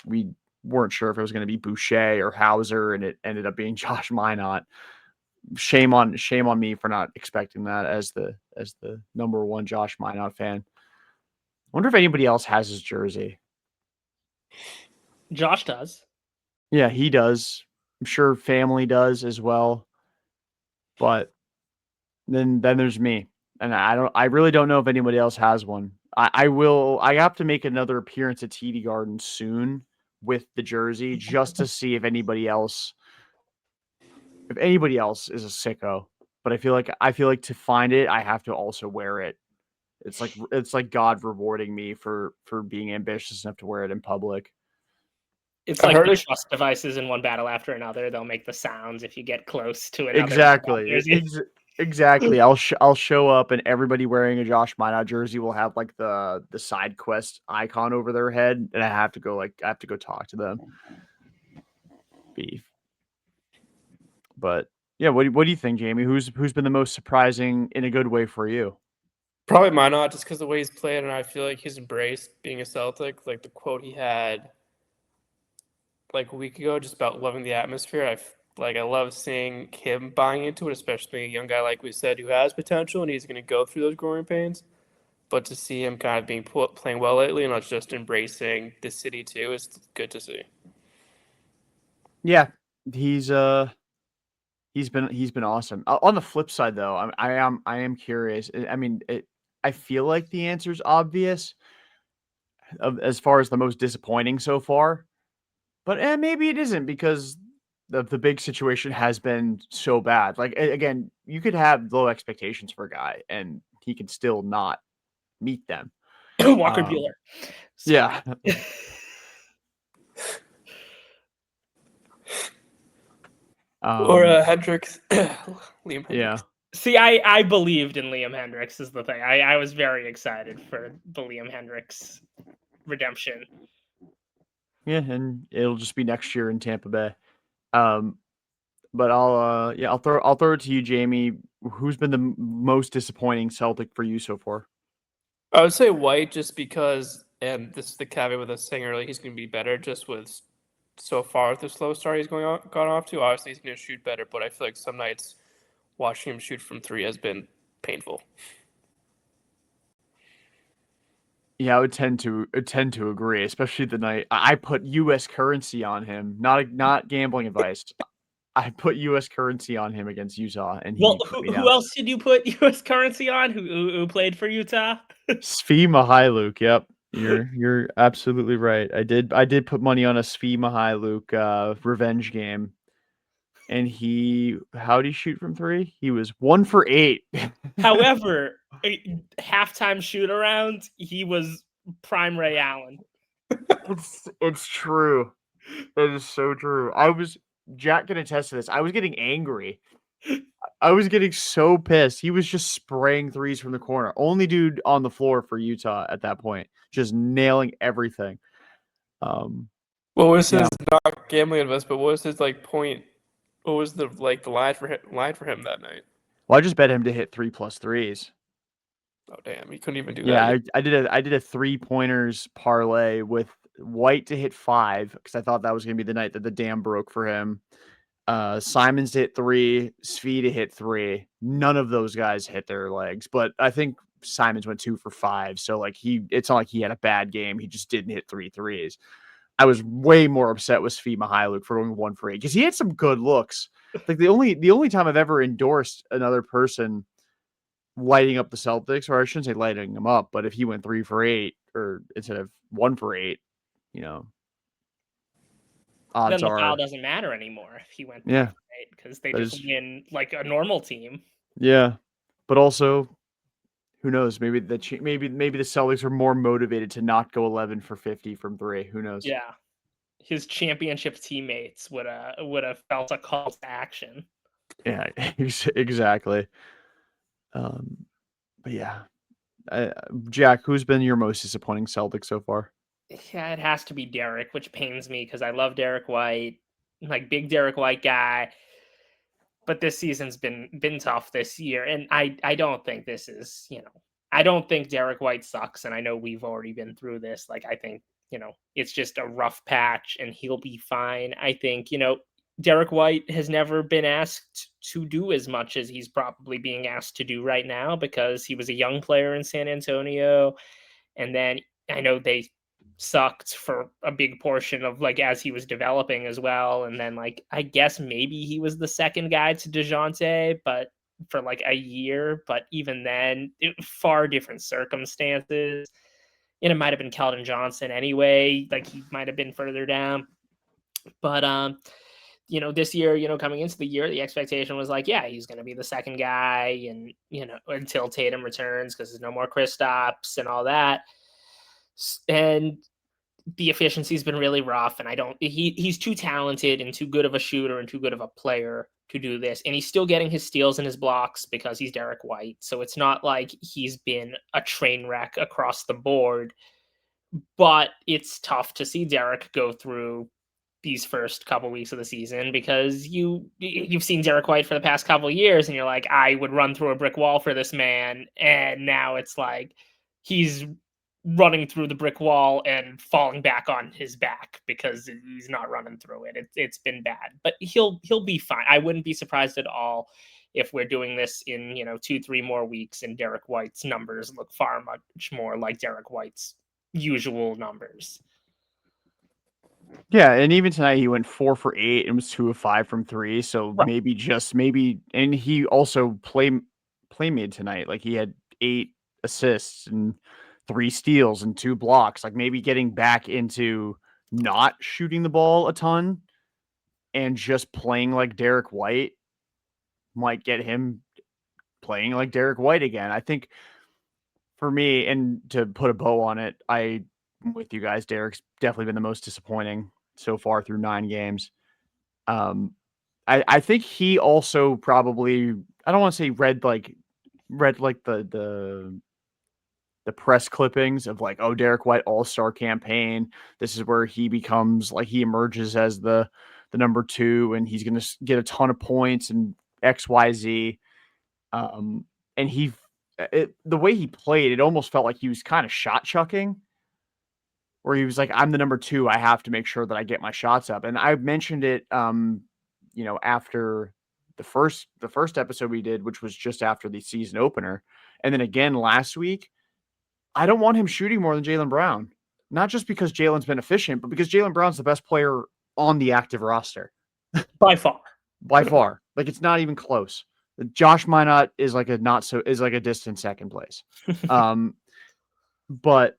We weren't sure if it was going to be Boucher or Hauser, and it ended up being Josh Minott. Shame on me for not expecting that as the number one Josh Minott fan. wonder if anybody else has his jersey. Josh does. Yeah, he does. I'm sure family does as well. But then there's me. And I really don't know if anybody else has one. I have to make another appearance at TD Garden soon with the jersey just to see if anybody else is a sicko. But I feel like to find it, I have to also wear it. It's like God rewarding me for being ambitious enough to wear it in public. It's I like heard the it- trust devices in one battle after another. They'll make the sounds if you get close to another. Exactly. Exactly. I'll show up and everybody wearing a Josh Minott jersey will have like the side quest icon over their head, and I have to go talk to them. Beef. But yeah, what do you think, Jamie? Who's been the most surprising in a good way for you? Probably Minott, just because the way he's played, and I feel like he's embraced being a Celtic. Like the quote he had like a week ago, just about loving the atmosphere. I love seeing him buying into it, especially a young guy like we said who has potential and he's going to go through those growing pains. But to see him kind of playing well lately and not just embracing the city too is good to see. Yeah, he's been awesome. On the flip side, though, I am curious. I mean, I feel like the answer's obvious as far as the most disappointing so far. But maybe it isn't because the big situation has been so bad. Like again, you could have low expectations for a guy and he can still not meet them. Walker Um, Bueller. Yeah. Or Hendricks, Liam Hendricks. Yeah. See, I believed in Liam Hendricks is the thing. I was very excited for the Liam Hendricks redemption. Yeah, and it'll just be next year in Tampa Bay. But I'll throw it to you, Jamie. Who's been the most disappointing Celtic for you so far? I would say White just because, and this is the caveat with us saying earlier, he's going to be better just with so far the slow start he's gone off to. Obviously, he's going to shoot better, but I feel like some nights watching him shoot from three has been painful. Yeah, I would tend to agree, especially the night I put U.S. currency on him. Not gambling advice. I put U.S. currency on him against Utah, and he Well, put me who down. else did you put U.S. currency on? Who played for Utah? Svi Mihailuk. Yep, you're absolutely right. I did put money on a Svi Mihailuk revenge game, and how'd he shoot from three? He was 1 for 8. However, halftime shoot around, he was prime Ray Allen. It's true. It is so true. Jack can attest to this. I was getting angry. I was getting so pissed. He was just spraying threes from the corner. Only dude on the floor for Utah at that point, just nailing everything. What was his Yeah. not gambling advice, but what was his point? What was the line for him that night? Well, I just bet him to hit 3+ threes. Oh damn, he couldn't even do Yeah, that. I did a 3-pointers parlay with White to hit 5 because I thought that was gonna be the night that the dam broke for him. Simons to hit 3, Svi to hit 3. None of those guys hit their legs, but I think Simons went 2 for 5. So it's not like he had a bad game. He just didn't hit 3 threes. I was way more upset with Svi Mihailuk for going 1 for 8 because he had some good looks. Like the only time I've ever endorsed another person lighting up the Celtics, or I shouldn't say lighting them up, but if he went 3 for 8 or instead of 1 for 8, odds Then the foul are, doesn't matter anymore if he went yeah, because they that just is- win like a normal team. yeah. But also, who knows? Maybe the Celtics are more motivated to not go 11 for 50 from 3. Who knows? Yeah, his championship teammates would have felt a call to action. Yeah, exactly. But yeah, Jack, who's been your most disappointing Celtic so far? Yeah, it has to be Derrick, which pains me because I love Derrick White, like big Derrick White guy. But this season's been tough this year, and I don't think this is, I don't think Derrick White sucks, and I know we've already been through this. Like I think, it's just a rough patch, and he'll be fine. I think, Derrick White has never been asked to do as much as he's probably being asked to do right now because he was a young player in San Antonio. And then I know they sucked for a big portion of like as he was developing as well. And then like I guess maybe he was the second guy to DeJounte, but for like a year. But even then, far different circumstances. And it might have been Keldon Johnson anyway. Like he might have been further down. But this year, coming into the year, the expectation was like, yeah, he's going to be the second guy, and until Tatum returns, because there's no more Kristaps and all that. And the efficiency's been really rough, and he's too talented and too good of a shooter and too good of a player to do this. And he's still getting his steals and his blocks because he's Derrick White. So it's not like he's been a train wreck across the board, but it's tough to see Derrick go through these first couple weeks of the season because you've seen Derrick White for the past couple of years and you're like, I would run through a brick wall for this man. And now it's like he's running through the brick wall and falling back on his back because he's not running through it. It's been bad, but he'll be fine. I wouldn't be surprised at all if we're doing this in 2-3 more weeks and Derrick White's numbers look far much more like Derrick White's usual numbers. Yeah, and even tonight he went 4 for 8 and was 2 of 5 from 3. So Right. maybe, and he also played tonight. Like he had 8 assists and 3 steals and 2 blocks. Like maybe getting back into not shooting the ball a ton and just playing like Derrick White might get him playing like Derrick White again. I think for me, and to put a bow on it, I'm with you guys. Derrick's definitely been the most disappointing so far through 9 games. I think he also probably, I don't want to say read like the press clippings of like, oh, Derrick White All-Star campaign. This is where he becomes like he emerges as the number 2 and he's going to get a ton of points and XYZ. And the way he played, it almost felt like he was kind of shot chucking, where he was like, I'm the number 2. I have to make sure that I get my shots up. And I mentioned it, after the first episode we did, which was just after the season opener. And then again last week, I don't want him shooting more than Jaylen Brown. Not just because Jaylen's been efficient, but because Jaylen Brown's the best player on the active roster. By far. By far. Like it's not even close. Josh Minott is like a distant second place. But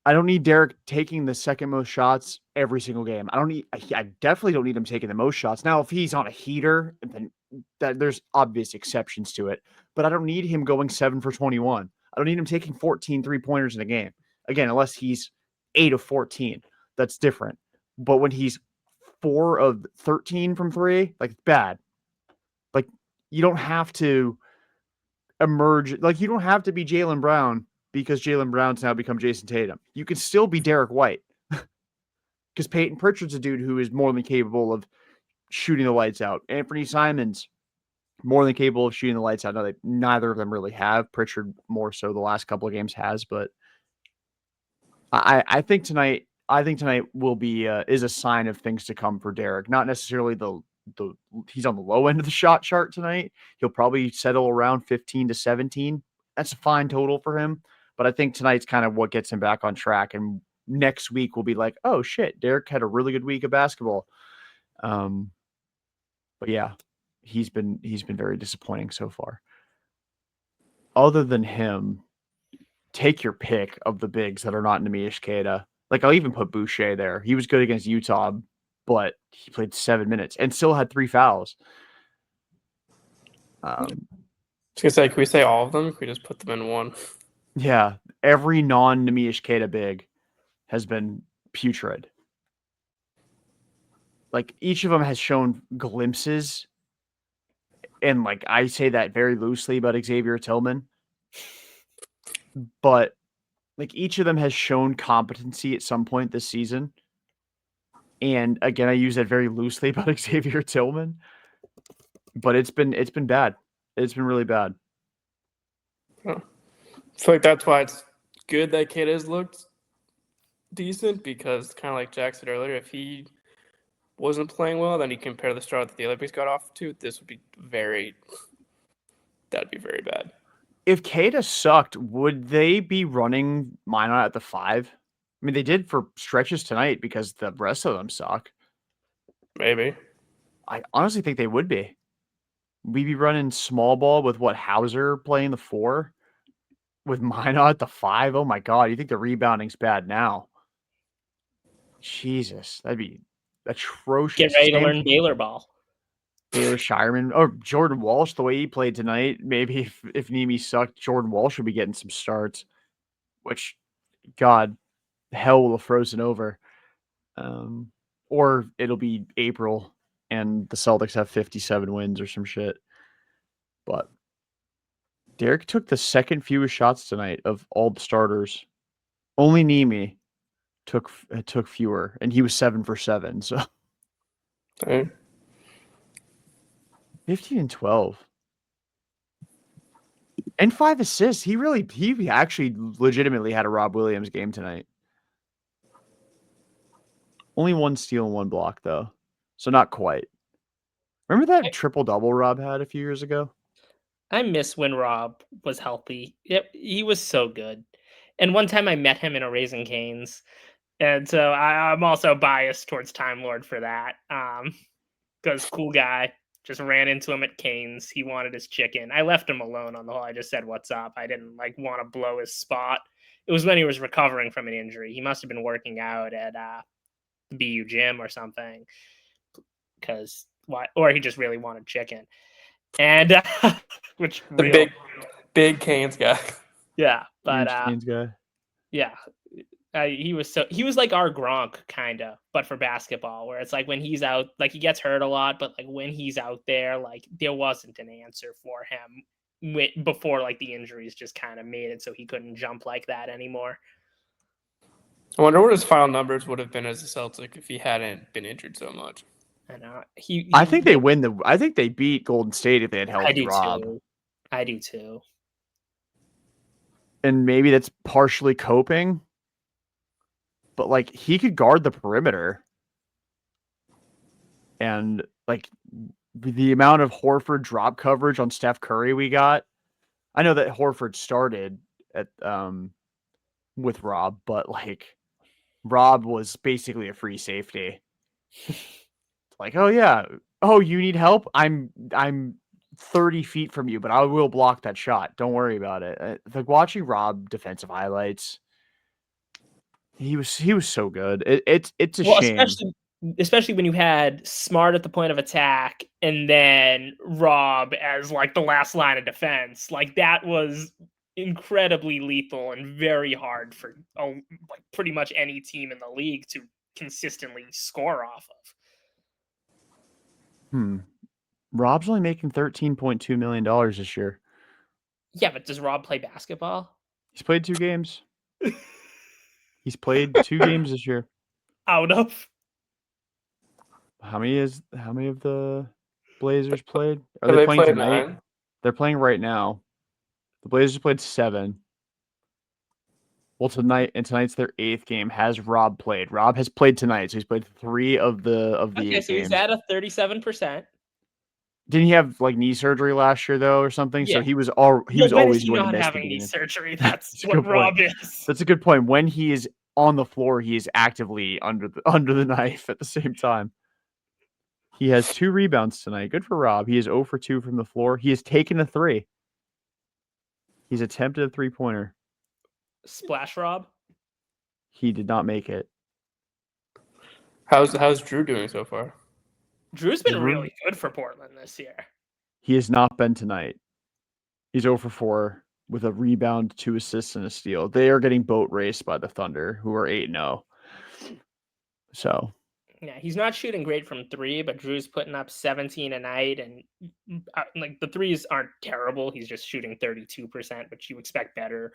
I don't need Derrick taking the second most shots every single game. I definitely don't need him taking the most shots. Now, if he's on a heater, then there's obvious exceptions to it. But I don't need him going 7 for 21. I don't need him taking 14 3-pointers in a game. Again, unless he's 8 of 14. That's different. But when he's 4 of 13 from 3, like, it's bad. Like, you don't have to emerge. Like, you don't have to be Jaylen Brown because Jaylen Brown's now become Jason Tatum. You can still be Derrick White because Payton Pritchard's a dude who is more than capable of shooting the lights out. Anthony Simons, more than capable of shooting the lights out. Now, neither of them really have. Pritchard more so the last couple of games has, but I think tonight will be is a sign of things to come for Derrick. Not necessarily he's on the low end of the shot chart tonight. He'll probably settle around 15 to 17. That's a fine total for him. But I think tonight's kind of what gets him back on track. And next week we'll be like, oh shit, Derrick had a really good week of basketball. But yeah, he's been very disappointing so far. Other than him, take your pick of the bigs that are not Neemias Queta. Like I'll even put Boucher there. He was good against Utah, but he played 7 minutes and still had 3 fouls. I was gonna say, can we say all of them? Can we just put them in one? Yeah, every non-Neemias Queta big has been putrid. Like each of them has shown glimpses, and like I say that very loosely about Xavier Tillman, but like each of them has shown competency at some point this season. And again, I use that very loosely about Xavier Tillman, but it's been bad. It's been really bad. I feel like that's why it's good that Kid has looked decent, because kind of like Jack said earlier, if he wasn't playing well, then you compare the start that the Olympics got off to, that'd be very bad. if Queta sucked, would they be running Minott at the 5? I mean, they did for stretches tonight because the rest of them suck. Maybe. I honestly think they would be. We'd be running small ball with Hauser playing the 4 with Minott at the 5. Oh my God. You think the rebounding's bad now? Jesus. That'd be atrocious. Get ready to learn Baylor ball. Baylor Shireman or Jordan Walsh, the way he played tonight. Maybe if Nemi sucked, Jordan Walsh would be getting some starts, which, God, hell will have frozen over. Or it'll be April and the Celtics have 57 wins or some shit. But Derrick took the second fewest shots tonight of all the starters. Only Nemi took fewer, and he was 7 for 7. So Okay. 15 and 12. And 5 assists. He actually legitimately had a Rob Williams game tonight. Only 1 steal and 1 block, though. So not quite. Remember that triple-double Rob had a few years ago? I miss when Rob was healthy. Yep, he was so good. And one time I met him in a Raising Cane's. And so I'm also biased towards Time Lord for that. Because cool guy. Just ran into him at Cane's. He wanted his chicken. I left him alone on the whole. I just said, what's up? I didn't want to blow his spot. It was when he was recovering from an injury. He must have been working out at the BU gym or something. Or he just really wanted chicken. And which the big Canes guy. Yeah, but Canes guy. Yeah. He was like our Gronk kind of, but for basketball, where it's like when he's out, like he gets hurt a lot, but like when he's out there, like there wasn't an answer for him before like the injuries just kind of made it so he couldn't jump like that anymore. I wonder what his final numbers would have been as a Celtic if he hadn't been injured so much. I know. I think they win I think they beat Golden State if they had healthy Rob. I do too. And maybe that's partially coping. But like he could guard the perimeter. And like the amount of Horford drop coverage on Steph Curry we got. I know that Horford started at with Rob, but like Rob was basically a free safety. Like, oh yeah. Oh, you need help? I'm 30 feet from you, but I will block that shot. Don't worry about it. Like watching Rob defensive highlights, he was so good. It's a shame. Especially when you had Smart at the point of attack and then Rob as like the last line of defense. Like that was incredibly lethal and very hard for like pretty much any team in the league to consistently score off of. Rob's only making $13.2 million this year. Yeah, but does Rob play basketball? He's played 2 games. He's played 2 games this year. Out of? How many of the Blazers played? Are they playing tonight? 9? They're playing right now. The Blazers played 7. Well, tonight's their 8th game. Has Rob played? Rob has played tonight, so he's played 3 of the 8 games. So he's at a 37%. Didn't he have like knee surgery last year though, or something? Yeah. So he was always going to miss having knee surgery. That's what Rob is. That's a good point. When he is on the floor, he is actively under the knife at the same time. He has 2 rebounds tonight. Good for Rob. He is 0 for 2 from the floor. He has taken a 3. He's attempted a 3-pointer. Splash Rob? He did not make it. How's Drew doing so far? Drew's been really good for Portland this year. He has not been tonight. He's 0 for 4 with a rebound, 2 assists, and a steal. They are getting boat raced by the Thunder, who are 8-0. So yeah, he's not shooting great from 3, but Drew's putting up 17 a night, and like the threes aren't terrible. He's just shooting 32%, which you expect better.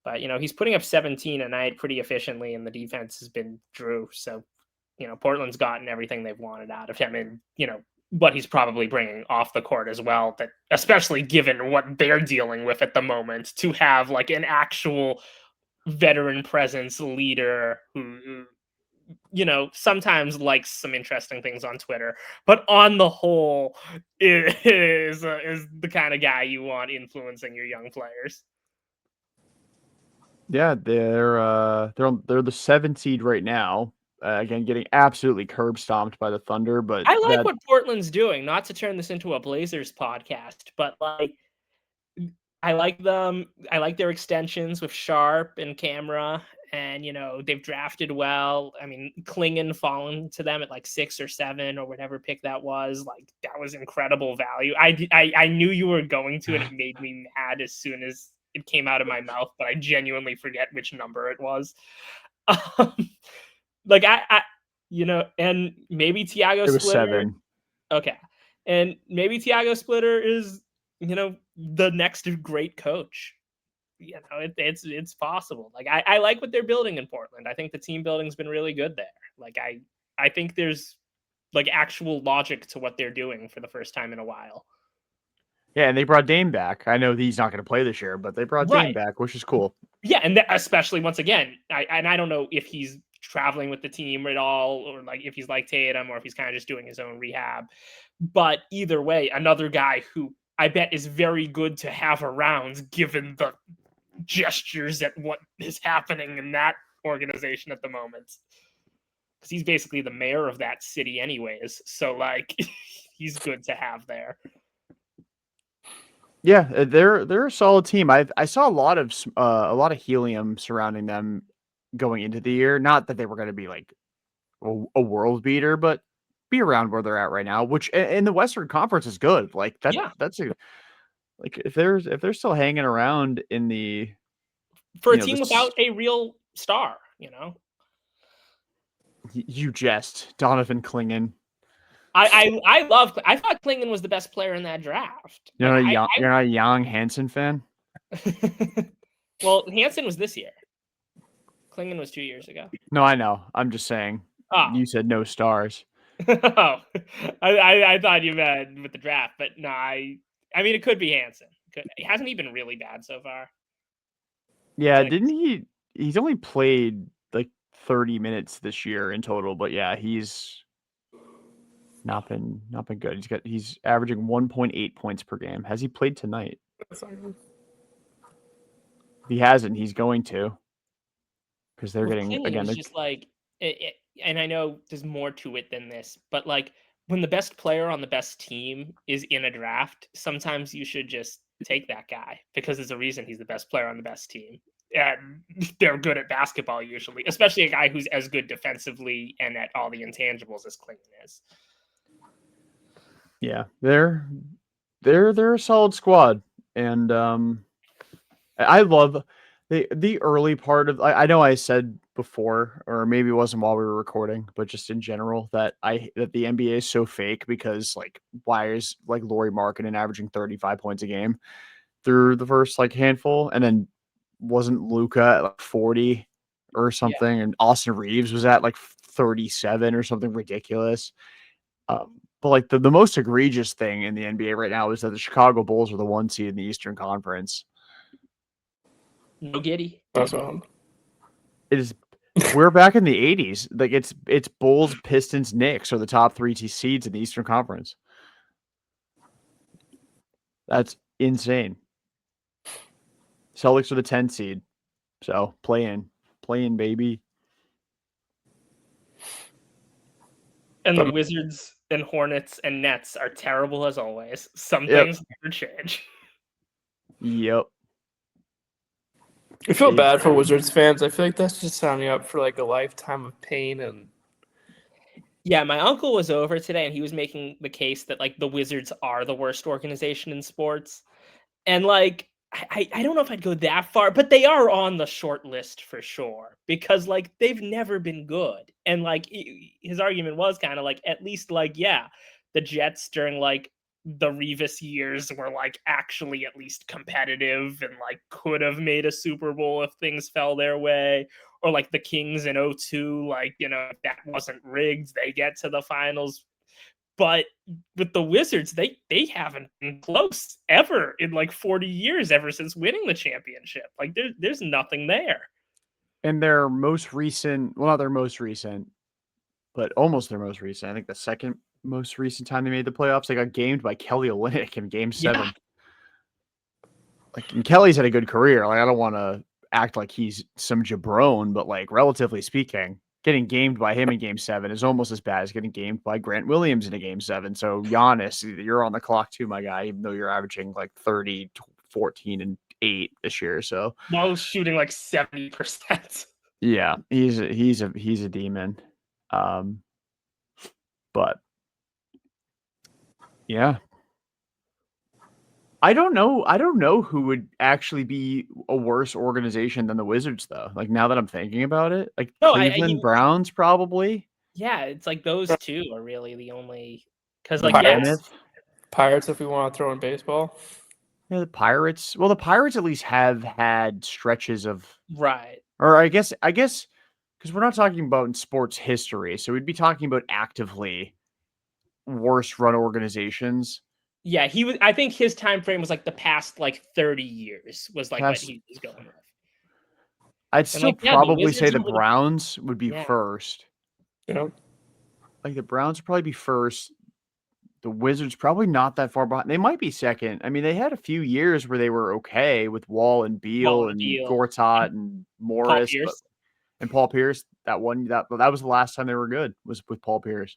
But he's putting up 17 a night pretty efficiently, and the defense has been Drew. So Portland's gotten everything they've wanted out of him, and what he's probably bringing off the court as well. That especially given what they're dealing with at the moment, to have like an actual veteran presence leader who sometimes likes some interesting things on Twitter, but on the whole is the kind of guy you want influencing your young players. Yeah, they're the 7th seed right now. Again, getting absolutely curb stomped by the Thunder, but I like what Portland's doing. Not to turn this into a Blazers podcast, but like I like them. I like their extensions with Sharp and Camera, and they've drafted well. I mean, Klingon falling to them at like 6 or 7 or whatever pick that was. Like that was incredible value. I knew you were going to, and it made me mad as soon as it came out of my mouth. But I genuinely forget which number it was. Like and maybe Tiago it was Splitter. 7. Okay, and maybe Tiago Splitter is the next great coach. It's possible. Like I like what they're building in Portland. I think the team building's been really good there. Like I think there's like actual logic to what they're doing for the first time in a while. Yeah, and they brought Dame back. I know he's not going to play this year, but they brought Dame back, which is cool. Yeah, and especially once again, I don't know if he's traveling with the team at all, or like if he's like Tatum, or if he's kind of just doing his own rehab. But either way, another guy who I bet is very good to have around, given the gestures at what is happening in that organization at the moment. Because he's basically the mayor of that city anyways. So, like, he's good to have there. Yeah, they're a solid team. I saw a lot of helium surrounding them going into the year. Not that they were going to be like a world beater, but be around where they're at right now. Which in the Western Conference is good. Like that. Yeah. That's like if they're still hanging around in the for a team without a real star, You jest, Donovan Klingon. I thought Klingon was the best player in that draft. You're not a Young Hansen fan? Well, Hansen was this year. Klingon was 2 years ago. No, I know. I'm just saying. Oh. You said no stars. Oh, I thought you meant with the draft, but no, I mean it could be Hansen. Hasn't he been really bad so far? Yeah, like, didn't he? He's only played like 30 minutes this year in total, but yeah, he's not been good. He's averaging 1.8 points per game. Has he played tonight? If he hasn't, he's going to, because they're getting again. It's just like, and I know there's more to it than this, but like when the best player on the best team is in a draft, sometimes you should just take that guy because there's a reason he's the best player on the best team. And they're good at basketball usually, especially a guy who's as good defensively and at all the intangibles as Klingon is. Yeah, they're a solid squad, and I love the early part of. I know I said before, or maybe it wasn't while we were recording, but just in general that the NBA is so fake because like why is like Lauri Markkanen averaging 35 points a game through the first like handful, and then wasn't Luka at like 40 or something, and Austin Reeves was at like 37 or something ridiculous. But like the most egregious thing in the NBA right now is that the Chicago Bulls are the 1 seed in the Eastern Conference. No giddy. That's wrong. It is. We're back in the 80s. Like it's Bulls, Pistons, Knicks are the top 3 seeds in the Eastern Conference. That's insane. Celtics are the 10 seed. So play in, baby. And the Wizards and Hornets and Nets are terrible as always. Some things never change. Yep. I feel bad for Wizards fans. I feel like that's just signing up for like a lifetime of pain. And yeah, my uncle was over today and he was making the case that like the Wizards are the worst organization in sports. And like I don't know if I'd go that far, but they are on the short list for sure because like they've never been good. And like his argument was kind of like, at least like, yeah, the Jets during like the Revis years were like actually at least competitive and like could have made a Super Bowl if things fell their way, or like the Kings in 2002, like, if that wasn't rigged, they get to the finals. But with the Wizards, they haven't been close ever in like 40 years, ever since winning the championship. Like there's nothing there. And their most recent, well, not their most recent, but almost their most recent. I think the second most recent time they made the playoffs, they got gamed by Kelly Olynyk in Game 7. Yeah. Like, and Kelly's had a good career. Like, I don't want to act like he's some jabron, but like relatively speaking, getting gamed by him in Game 7 is almost as bad as getting gamed by Grant Williams in a Game 7. So Giannis, you're on the clock too, my guy. Even though you're averaging like 30, 14, and 8 this year, so While shooting like 70%. yeah, he's a demon. But yeah. I don't know who would actually be a worse organization than the Wizards, though. Like, now that I'm thinking about it, like No, Cleveland Browns probably. Yeah, it's like those two are really the only because The like yes, Mammoth. Pirates, if we want to throw in baseball. Yeah, the Pirates. Well, the Pirates at least have had stretches of, right. or I guess because we're not talking about in sports history, so we'd be talking about actively worse run organizations. Yeah, he was. I think his time frame was like the past like 30 years was like what he was going with. I'd still like, yeah, the probably say Wizards the over the- Browns would be Yeah. first. You know, Like, the Browns would probably be first. The Wizards probably not that far behind. They might be second. I mean, they had a few years where they were okay with Wall and Beal and Gortat and Paul Morris, Pierce. and Paul Pierce. That was the last time they were good, was with Paul Pierce.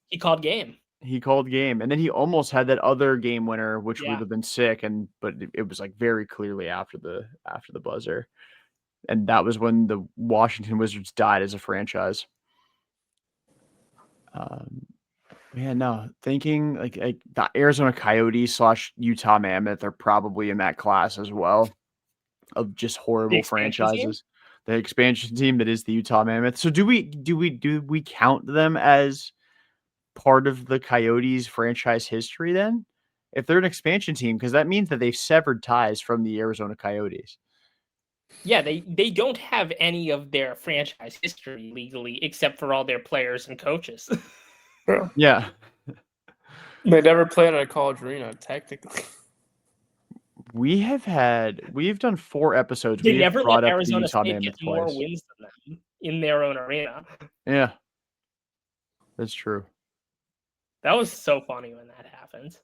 He called game. He called game, and then he almost had that other game winner, which Yeah. would have been sick, but it was like very clearly after the buzzer, and that was when the Washington Wizards died as a franchise. Yeah, no, thinking like the Arizona Coyotes / Utah Mammoth are probably in that class as well of just horrible expansion team? franchises. The expansion team that is the Utah Mammoth. So do we count them as part of the Coyotes franchise history then? If they're an expansion team, because that means that they've severed ties from the Arizona Coyotes. Yeah, they don't have any of their franchise history legally except for all their players and coaches. bro. Yeah. They never played at a college arena, technically. We've done 4 episodes. They We have never brought let up the Arizona Utah State get Mammoth more twice. wins than them in their own arena. Yeah. That's true. That was so funny when that happened.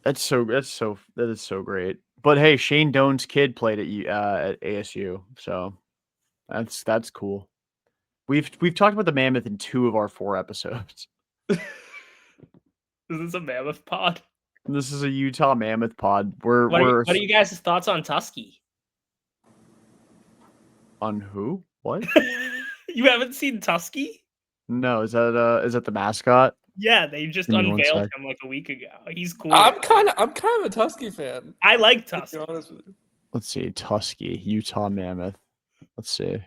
That is so great. But hey, Shane Doan's kid played at ASU, so that's cool. We've talked about the Mammoth in 2 of our 4 episodes. This is a Mammoth pod. This is a Utah Mammoth pod. What are you guys' thoughts on Tusky? On who? What? You haven't seen Tusky? No, is that the mascot? Yeah, they just Give me one unveiled sec. him like a week ago. He's cool. I'm kind of a Tusky fan. I like To be Tusky. honest with you. Let's see, Tusky, Utah Mammoth. Let's see.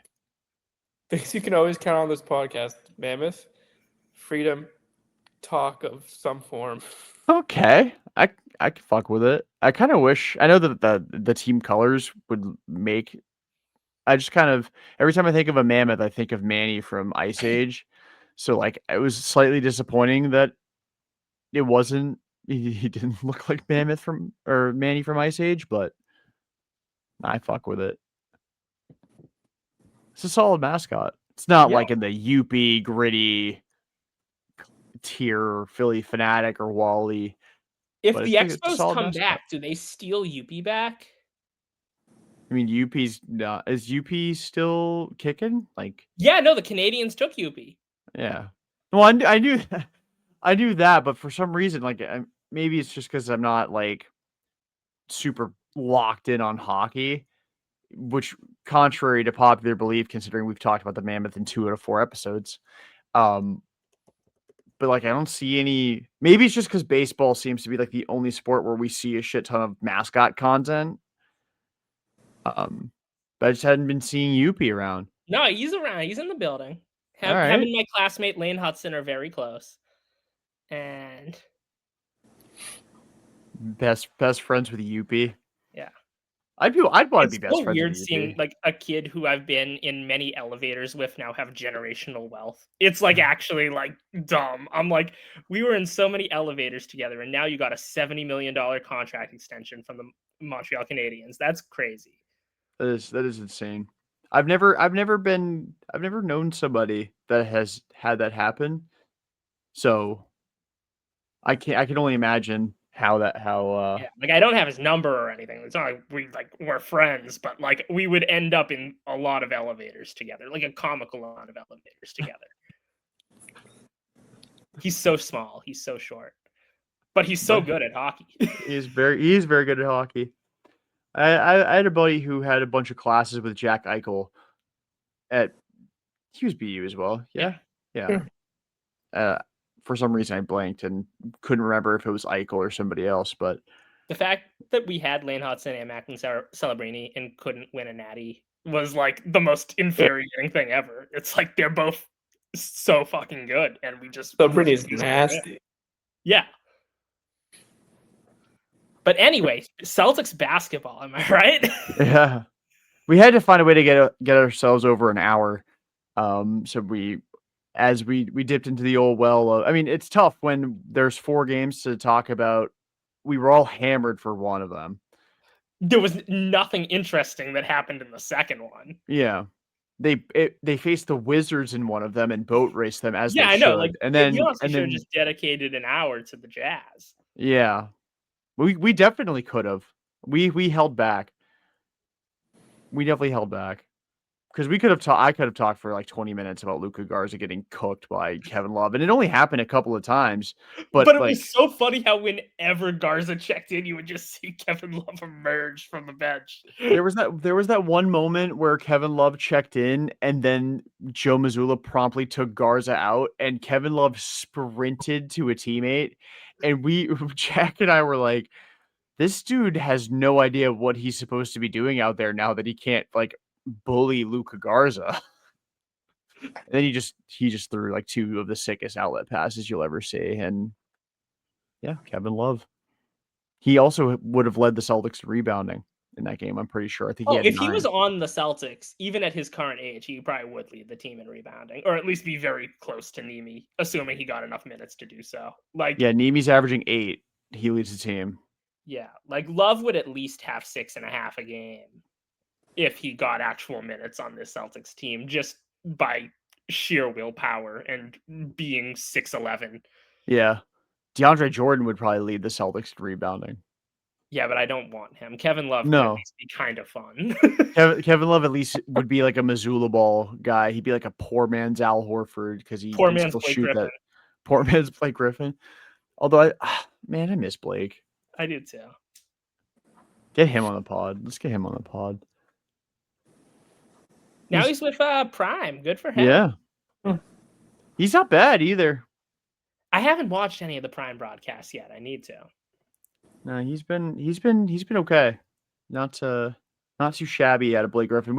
Things you can always count on this podcast: Mammoth, freedom, talk of some form. Okay, I could fuck with it. I kind of wish. I know that the team colors would make. I just kind of every time I think of a mammoth, I think of Manny from Ice Age. So like, it was slightly disappointing that it wasn't. He didn't look like Mammoth or Manny from Ice Age, but I fuck with it. It's a solid mascot. It's not Yeah. like in the Youpie gritty tier Philly Fanatic or Wally. If But the it's a Expos solid come mascot. back, do they steal Youpie back? I mean, Youpie's not. Is Youpie still kicking? Like, Yeah, no, the Canadians took Youpie. yeah. Well, I knew that. I knew that, but for some reason, like, maybe it's just because I'm not like super locked in on hockey, which, contrary to popular belief, considering we've talked about the Mammoth in 2 out of 4 episodes, but like I don't see any. Maybe it's just because baseball seems to be like the only sport where we see a shit ton of mascot content. But I just hadn't been seeing Youpie around. No, he's around. He's in the building. All right. Him and my classmate Lane Hudson are very close. And Best friends with Youpie. yeah. I'd want to It's be best so friends weird with seeing Youpie. like a kid who I've been in many elevators with now have generational wealth. It's like actually like dumb. I'm like, we were in so many elevators together, and now you got a $70 million contract extension from the Montreal Canadiens. That's crazy. That is insane. I've never known somebody that has had that happen. So I can only imagine how Yeah, like I don't have his number or anything. It's not like we're friends, but like we would end up in a lot of elevators together, like a comical amount of elevators together. He's so small, he's so short, but he's so good at hockey. he's very good at hockey. I had a buddy who had a bunch of classes with Jack Eichel he was BU as well. Yeah. For some reason I blanked and couldn't remember if it was Eichel or somebody else, but The fact that we had Lane Hudson and Macklin Celebrini and couldn't win a natty was like the most infuriating thing ever. It's like they're both so fucking good, and we just Celebrity's nasty. Yeah. But anyway, Celtics basketball, am I right? yeah. We had to find a way to get ourselves over an hour. So we dipped into the old well. I mean, it's tough when there's 4 games to talk about. We were all hammered for one of them. There was nothing interesting that happened in the second one. Yeah. They faced the Wizards in one of them and boat raced them as they I should. know. Like, and then should have just dedicated an hour to the Jazz. Yeah. We definitely could have. We held back. We definitely held back. Because I could have talked for like 20 minutes about Luka Garza getting cooked by Kevin Love, and it only happened a couple of times. But it was so funny how whenever Garza checked in, you would just see Kevin Love emerge from the bench. There was that one moment where Kevin Love checked in, and then Joe Mazzulla promptly took Garza out, and Kevin Love sprinted to a teammate, and Jack and I were like, "This dude has no idea what he's supposed to be doing out there now that he can't like bully Luka Garza." And then he just threw like 2 of the sickest outlet passes you'll ever see. And yeah, Kevin Love. He also would have led the Celtics to rebounding in that game, I'm pretty sure. I think if he was on the Celtics, even at his current age, he probably would lead the team in rebounding, or at least be very close to Neemi, assuming he got enough minutes to do so. Like, yeah, Neemi's averaging 8. He leads the team. Yeah, like Love would at least have 6.5 a game if he got actual minutes on this Celtics team, just by sheer willpower and being 6'11". Yeah. DeAndre Jordan would probably lead the Celtics to rebounding. Yeah, but I don't want him. Kevin Love No. would at least be kind of fun. Kevin Love at least would be like a Mazzulla ball guy. He'd be like a poor man's Al Horford because he Poor can man's still Blake shoot Griffin. that. Poor man's Blake Griffin. Although I miss Blake. I do too. Get him on the pod. Let's get him on the pod. Now he's with Prime. Good for him. Yeah. He's not bad either. I haven't watched any of the Prime broadcasts yet. I need to. No, he's been okay. Not too shabby out of Blake Griffin,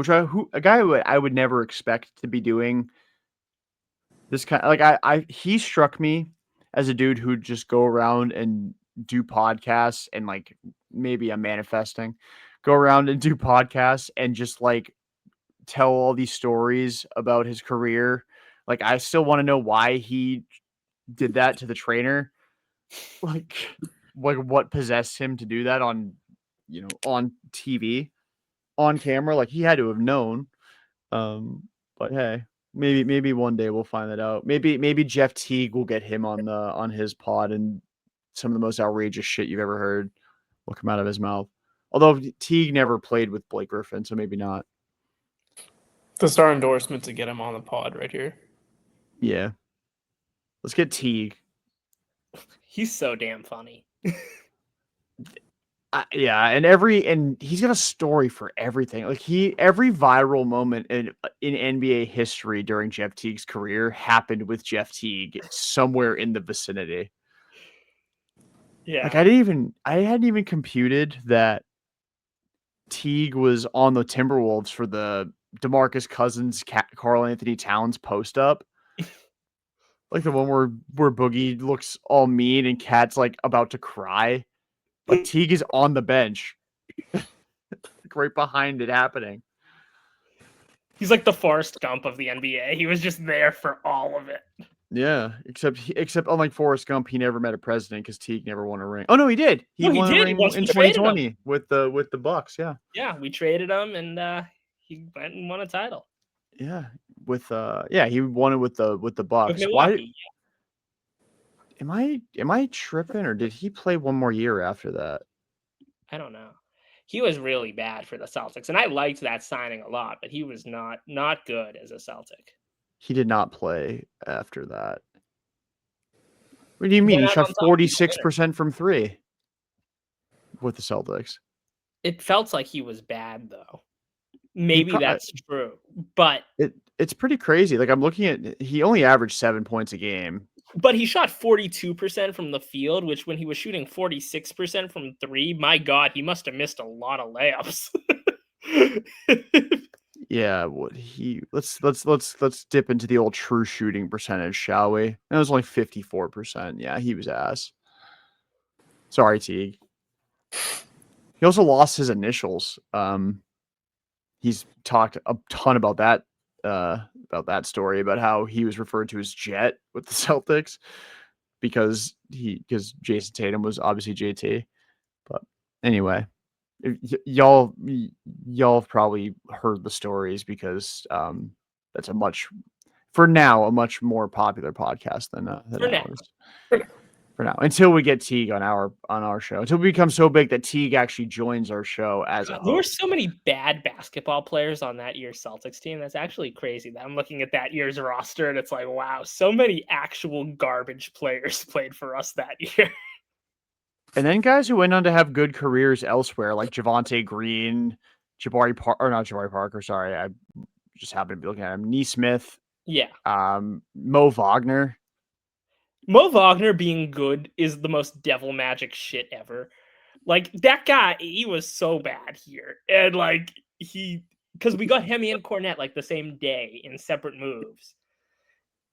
a guy who I would never expect to be doing this kind. Like he struck me as a dude who'd just go around and do podcasts, and like maybe I'm manifesting, go around and do podcasts and just like tell all these stories about his career. Like I still want to know why he did that to the trainer. Like what possessed him to do that on TV, on camera. Like he had to have known. But hey, maybe one day we'll find that out. Maybe Jeff Teague will get him on his pod, and some of the most outrageous shit you've ever heard will come out of his mouth. Although Teague never played with Blake Griffin, so maybe not. That's our endorsement to get him on the pod right here. Yeah. Let's get Teague. He's so damn funny. Yeah, and he's got a story for everything. Like every viral moment in NBA history during Jeff Teague's career happened with Jeff Teague somewhere in the vicinity. Yeah. Like I hadn't even computed that Teague was on the Timberwolves for the DeMarcus Cousins, Karl Anthony Towns post up. Like the one where Boogie looks all mean and Cat's like about to cry. Like Teague is on the bench. Like right behind it happening. He's like the Forrest Gump of the NBA. He was just there for all of it. Yeah, except unlike Forrest Gump, he never met a president because Teague never won a ring. Oh no, he did. He won a ring in 2020 with the Bucks. Yeah. Yeah, we traded him, and He went and won a title Yeah, with he won it with the with Bucks. Why Milwaukee. am I tripping, or did he play one more year after that? I don't know. He was really bad for the Celtics, and I liked that signing a lot, but he was not good as a Celtic. He did not play after that. What do you He mean? went He out shot on top. He's a winner. 46% from 3 with the Celtics. It felt like he was bad, though. Maybe that's true, but it's pretty crazy. Like, I'm looking at, he only averaged 7 points a game. but he shot 42% from the field, which when he was shooting 46% from 3, my God, he must have missed a lot of layups. Yeah, let's dip into the old true shooting percentage, shall we? It was only 54%. Yeah, he was ass. Sorry, Teague. He also lost his initials. He's talked a ton about that story, about how he was referred to as Jet with the Celtics because Jason Tatum was obviously JT. But anyway, y'all have probably heard the stories because that's a much more popular podcast than ours. For now, until we get Teague on our show, until we become so big that Teague actually joins our show as a host. There were so many bad basketball players on that year's Celtics team. That's actually crazy. That I'm looking at that year's roster and it's like, wow, so many actual garbage players played for us that year. And then guys who went on to have good careers elsewhere, like Javonte Green, not Jabari Parker. Sorry, I just happened to be looking at him. Neesmith. Yeah. Mo Wagner. Mo Wagner being good is the most devil magic shit ever. Like, that guy, he was so bad here. And, like, because we got him and Cornette, like, the same day in separate moves.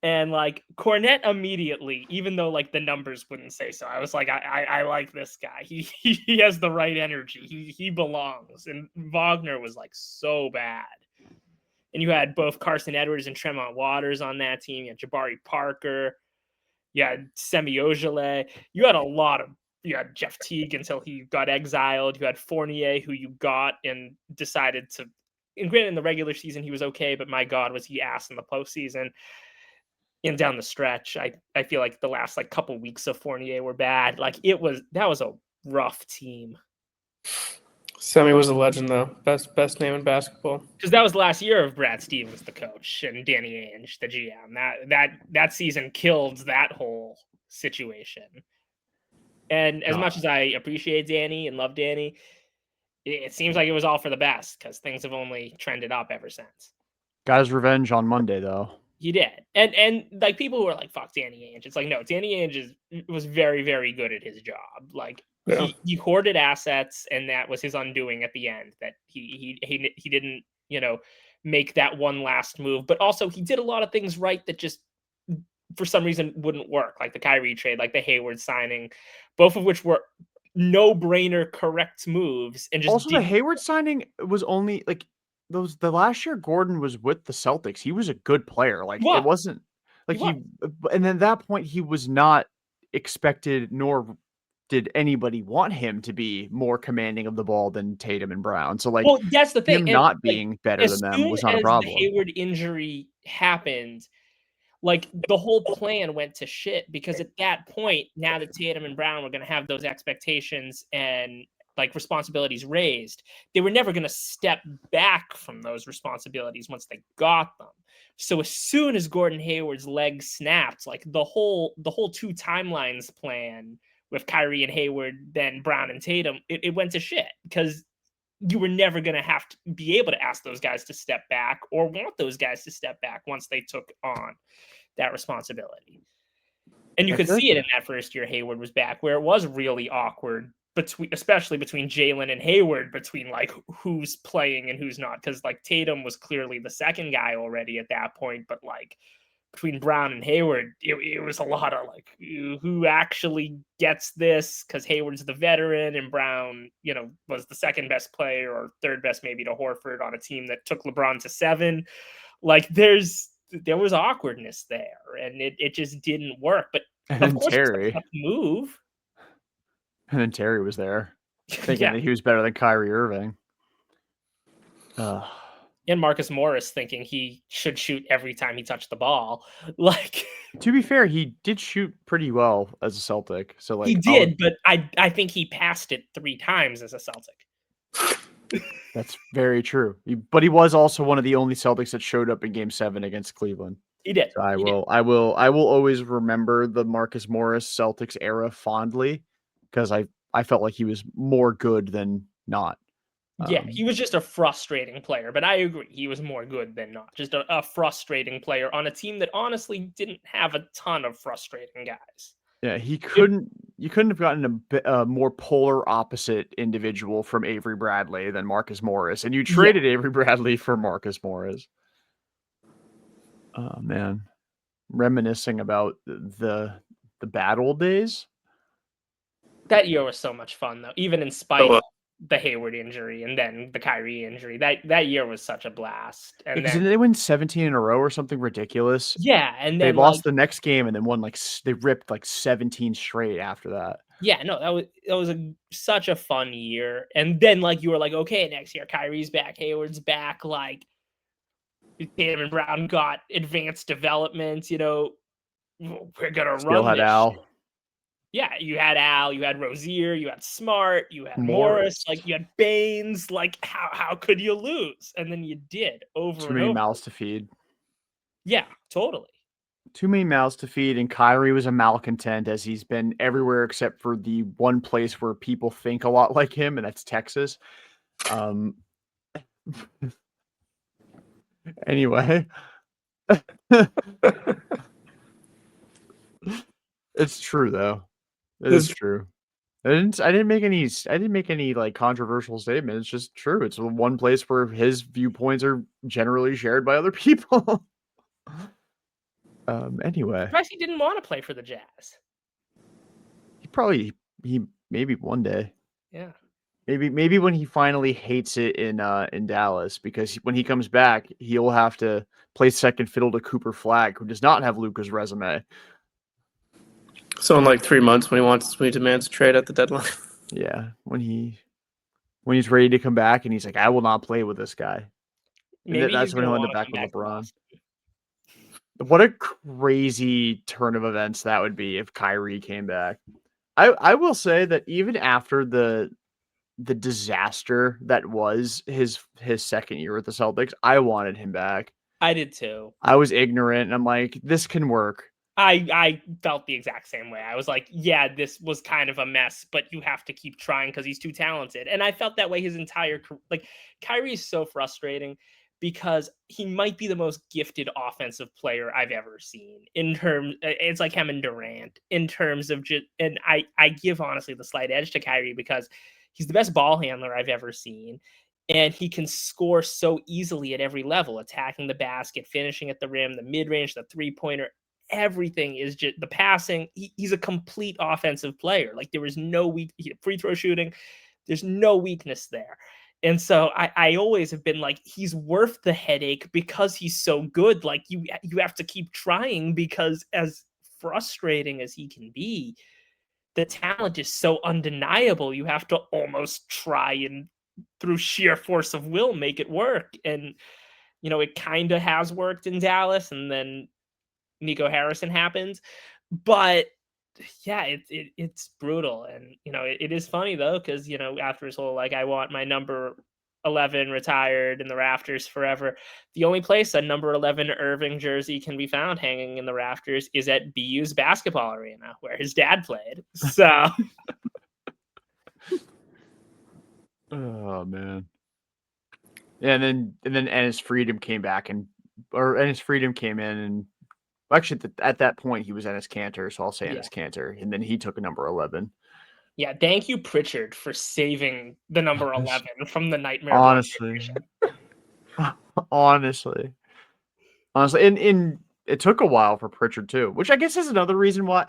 And, like, Cornette immediately, even though, like, the numbers wouldn't say so, I was like, I like this guy. He has the right energy. He belongs. And Wagner was, like, so bad. And you had both Carson Edwards and Tremont Waters on that team. You had Jabari Parker. You had Semi Ojeleye. You had Jeff Teague until he got exiled. You had Fournier, who you got and decided to. And granted, in the regular season, he was okay, but my God, was he ass in the postseason. And down the stretch, I feel like the last like couple weeks of Fournier were bad. Like that was a rough team. Semi was a legend though. Best name in basketball. Because that was the last year of Brad Stevens, the coach, and Danny Ainge, the GM. That season killed that whole situation. And as much as I appreciate Danny and love Danny, it seems like it was all for the best because things have only trended up ever since. Got his revenge on Monday though. He did. And like people who are like, fuck Danny Ainge. It's like, no, Danny Ainge was very, very good at his job. Like he hoarded assets, and that was his undoing at the end, that he didn't, make that one last move. But also he did a lot of things right that just for some reason wouldn't work, like the Kyrie trade, like the Hayward signing, both of which were no-brainer correct moves. And just also the Hayward signing was only like the last year Gordon was with the Celtics. He was a good player. Like it wasn't like and then at that point he was not expected, nor did anybody want him to be more commanding of the ball than Tatum and Brown. So like, well, that's the thing. Him not being better than them was not a problem. The Hayward injury happened, like the whole plan went to shit, because at that point, now that Tatum and Brown were going to have those expectations and like responsibilities raised, they were never going to step back from those responsibilities once they got them. So as soon as Gordon Hayward's leg snapped, like the whole 2 timelines plan with Kyrie and Hayward, then Brown and Tatum, it went to shit, because you were never going to have to be able to ask those guys to step back or want those guys to step back once they took on that responsibility. And you could see it in that first year Hayward was back, where it was really awkward especially between Jaylen and Hayward, between like who's playing and who's not. Because like Tatum was clearly the second guy already at that point, but like between Brown and Hayward, it was a lot of like, who actually gets this? Because Hayward's the veteran and Brown, was the second best player, or third best maybe to Horford, on a team that took LeBron to 7. Like there was awkwardness there, and it just didn't work. But of course, Terry, it's a tough move. And then Terry was there, thinking that he was better than Kyrie Irving. And Marcus Morris thinking he should shoot every time he touched the ball. Like, to be fair, he did shoot pretty well as a Celtic. So like he did, but I think he passed it 3 times as a Celtic. That's very true. But he was also one of the only Celtics that showed up in Game 7 against Cleveland. He did. So I will always remember the Marcus Morris Celtics era fondly because I felt like he was more good than not. Yeah, he was just a frustrating player, but I agree. He was more good than not. Just a frustrating player on a team that honestly didn't have a ton of frustrating guys. Yeah, you couldn't have gotten a more polar opposite individual from Avery Bradley than Marcus Morris, and you traded Avery Bradley for Marcus Morris. Oh man, reminiscing about the bad old days. That year was so much fun, though, even in spite of the Hayward injury and then the Kyrie injury. That year was such a blast. And Because then they win 17 in a row or something ridiculous. Yeah, and They then lost the next game and then won they ripped 17 straight after that. Yeah, no, that was such a fun year. And then you were like, okay, next year Kyrie's back, Hayward's back, like Jaylen Brown got advanced development, we're gonna Still run had this Al. shit. Yeah, you had Al, you had Rozier, you had Smart, you had Morris, you had Baines. How could you lose? And then you did over Too and many over. mouths to feed. Yeah, totally. Too many mouths to feed, and Kyrie was a malcontent as he's been everywhere except for the one place where people think a lot like him, and that's Texas. Anyway. It's true though. It is true. I didn't make any controversial statement. It's just true. It's the one place where his viewpoints are generally shared by other people. Anyway. Surprised he didn't want to play for the Jazz. He maybe one day. Yeah. Maybe when he finally hates it in Dallas, because when he comes back, he'll have to play second fiddle to Cooper Flagg, who does not have Luka's resume. So in 3 months, when he demands a trade at the deadline. Yeah, when he's ready to come back, and he's like, I will not play with this guy. Maybe that's when he'll end up back with LeBron. What a crazy turn of events that would be if Kyrie came back. I will say that even after the disaster that was his second year with the Celtics, I wanted him back. I did too. I was ignorant, and I'm like, this can work. I felt the exact same way. I was like, yeah, this was kind of a mess, but you have to keep trying because he's too talented. And I felt that way his entire career. Kyrie is so frustrating because he might be the most gifted offensive player I've ever seen. It's like him and Durant in terms of and I give honestly the slight edge to Kyrie because he's the best ball handler I've ever seen. And he can score so easily at every level, attacking the basket, finishing at the rim, the mid-range, the three-pointer. Everything is just the passing. He's a complete offensive player. There was no free throw shooting. There's no weakness there. And so I always have been like, he's worth the headache because he's so good. You have to keep trying because as frustrating as he can be, the talent is so undeniable. You have to almost try and through sheer force of will make it work. And, it kind of has worked in Dallas, and then Nico Harrison happens, but yeah, it's brutal. And it is funny though, because after his whole I want my number 11 retired in the rafters forever, the only place a number 11 Irving jersey can be found hanging in the rafters is at BU's basketball arena where his dad played. So oh man. Yeah, and then Enes Freedom came back Enes Freedom came in, and actually at that point he was Enes Kanter, so I'll say Enes Kanter, and then he took a number 11. Yeah, thank you, Pritchard, for saving the number 11 from the nightmare. Honestly, and it took a while for Pritchard too, which I guess is another reason why.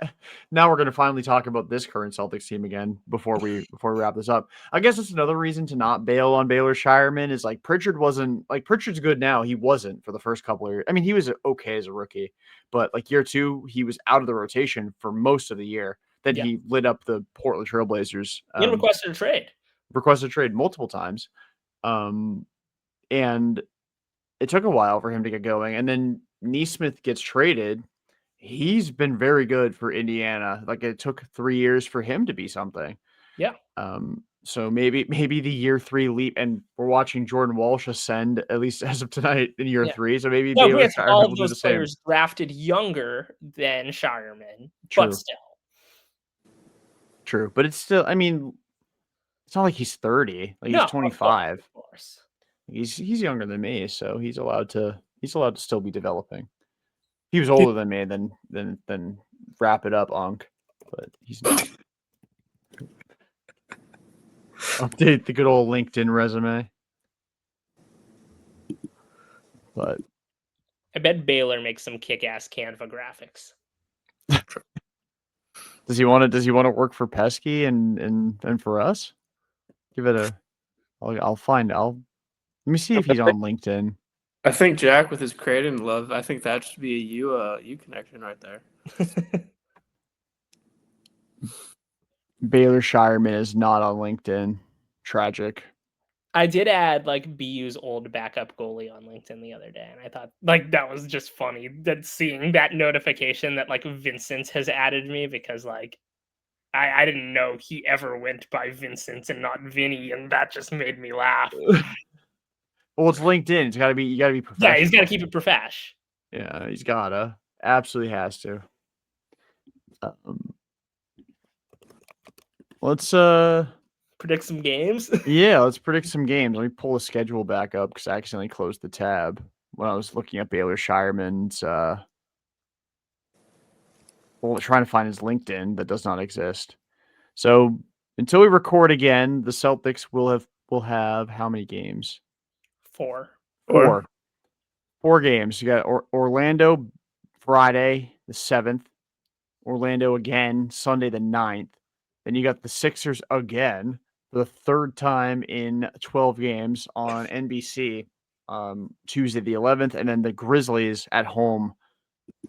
Now we're going to finally talk about this current Celtics team again before we wrap this up. I guess it's another reason to not bail on Baylor Shireman is Pritchard wasn't Pritchard's good now. He wasn't for the first couple of years. I mean, he was okay as a rookie, but year 2, he was out of the rotation for most of the year. Then he lit up the Portland Trailblazers. He requested a trade. Requested a trade multiple times. And it took a while for him to get going, and then Neesmith gets traded. He's been very good for Indiana. Like, it took 3 years for him to be something. Yeah. So maybe the year 3 leap, and we're watching Jordan Walsh ascend, at least as of tonight, in year 3. So maybe No, Baylor granted, Shireman all will of do the those same. players drafted younger than Shireman, True. but still. True, but it's still. I mean, it's not like he's 30. Like, No, he's of course, 25. of course. He's younger than me, so he's allowed to still be developing. If he was older than me, then wrap it up, Unc. But he's not. Update the good old LinkedIn resume. But I bet Baylor makes some kick-ass Canva graphics. does he want to work for Pesky and for us? Give it a. Let me see if he's on LinkedIn. I think Jack with his Creighton love. I think that should be a you connection right there. Baylor Shireman is not on LinkedIn. Tragic. I did add like BU's old backup goalie on LinkedIn the other day, and I thought like that was just funny that seeing that notification that like Vincent has added me, because like I didn't know he ever went by Vincent and not Vinny, and that just made me laugh. Well, it's LinkedIn. You gotta be professional. Yeah, he's got to keep it profesh. Yeah, he's gotta. Absolutely has to. Let's predict some games. Yeah, let's predict some games. Let me pull the schedule back up because I accidentally closed the tab when I was looking at Baylor Shireman's trying to find his LinkedIn that does not exist. So until we record again, the Celtics will have how many games? 4. 4 games. You got Orlando Friday the 7th, Orlando again Sunday the 9th. Then you got the Sixers again for the 3rd time in 12 games on NBC Tuesday the 11th, and then the Grizzlies at home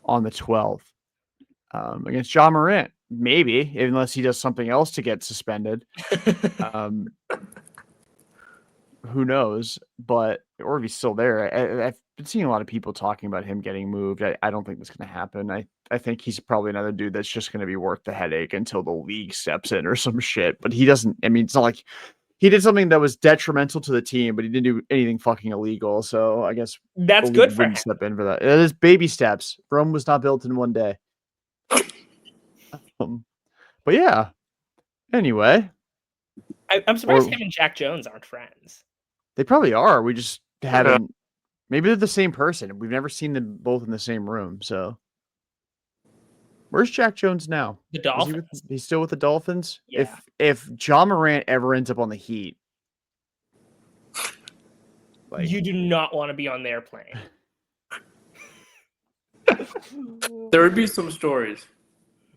on the 12th against Ja Morant. Maybe, unless he does something else to get suspended. Who knows? But or if he's still there. I've been seeing a lot of people talking about him getting moved. I don't think that's going to happen. I think he's probably another dude that's just going to be worth the headache until the league steps in or some shit. But he doesn't. I mean, it's not like he did something that was detrimental to the team, but he didn't do anything fucking illegal. So I guess that's the good league for him. wouldn't step in for that. It is baby steps. Rome was not built in one day. But yeah. Anyway, I'm surprised him and Jack Jones aren't friends. They probably are. We just haven't. Maybe they're the same person. We've never seen them both in the same room. So, where's Jack Jones now? The Dolphins. He's still with the Dolphins. Yeah. If Ja Morant ever ends up on the Heat, like, you do not want to be on their plane. There would be some stories.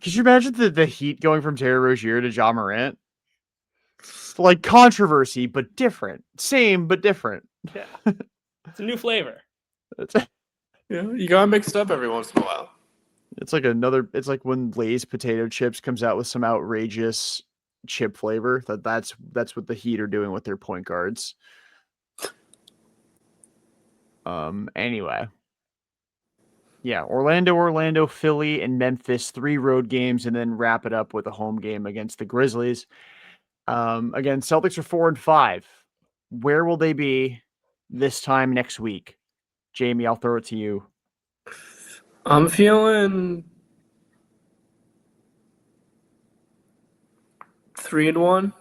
Could you imagine the Heat going from Terry Rozier to Ja Morant? Like controversy, but different. Same, but different. Yeah. It's a new flavor. Yeah, you gotta mix it up every once in a while. It's like when Lay's potato chips comes out with some outrageous chip flavor. That's what the Heat are doing with their point guards. Anyway. Yeah, Orlando, Philly, and Memphis, 3 road games, and then wrap it up with a home game against the Grizzlies. Again, Celtics are 4-5. Where will they be this time next week? Jamie, I'll throw it to you. I'm feeling 3-1.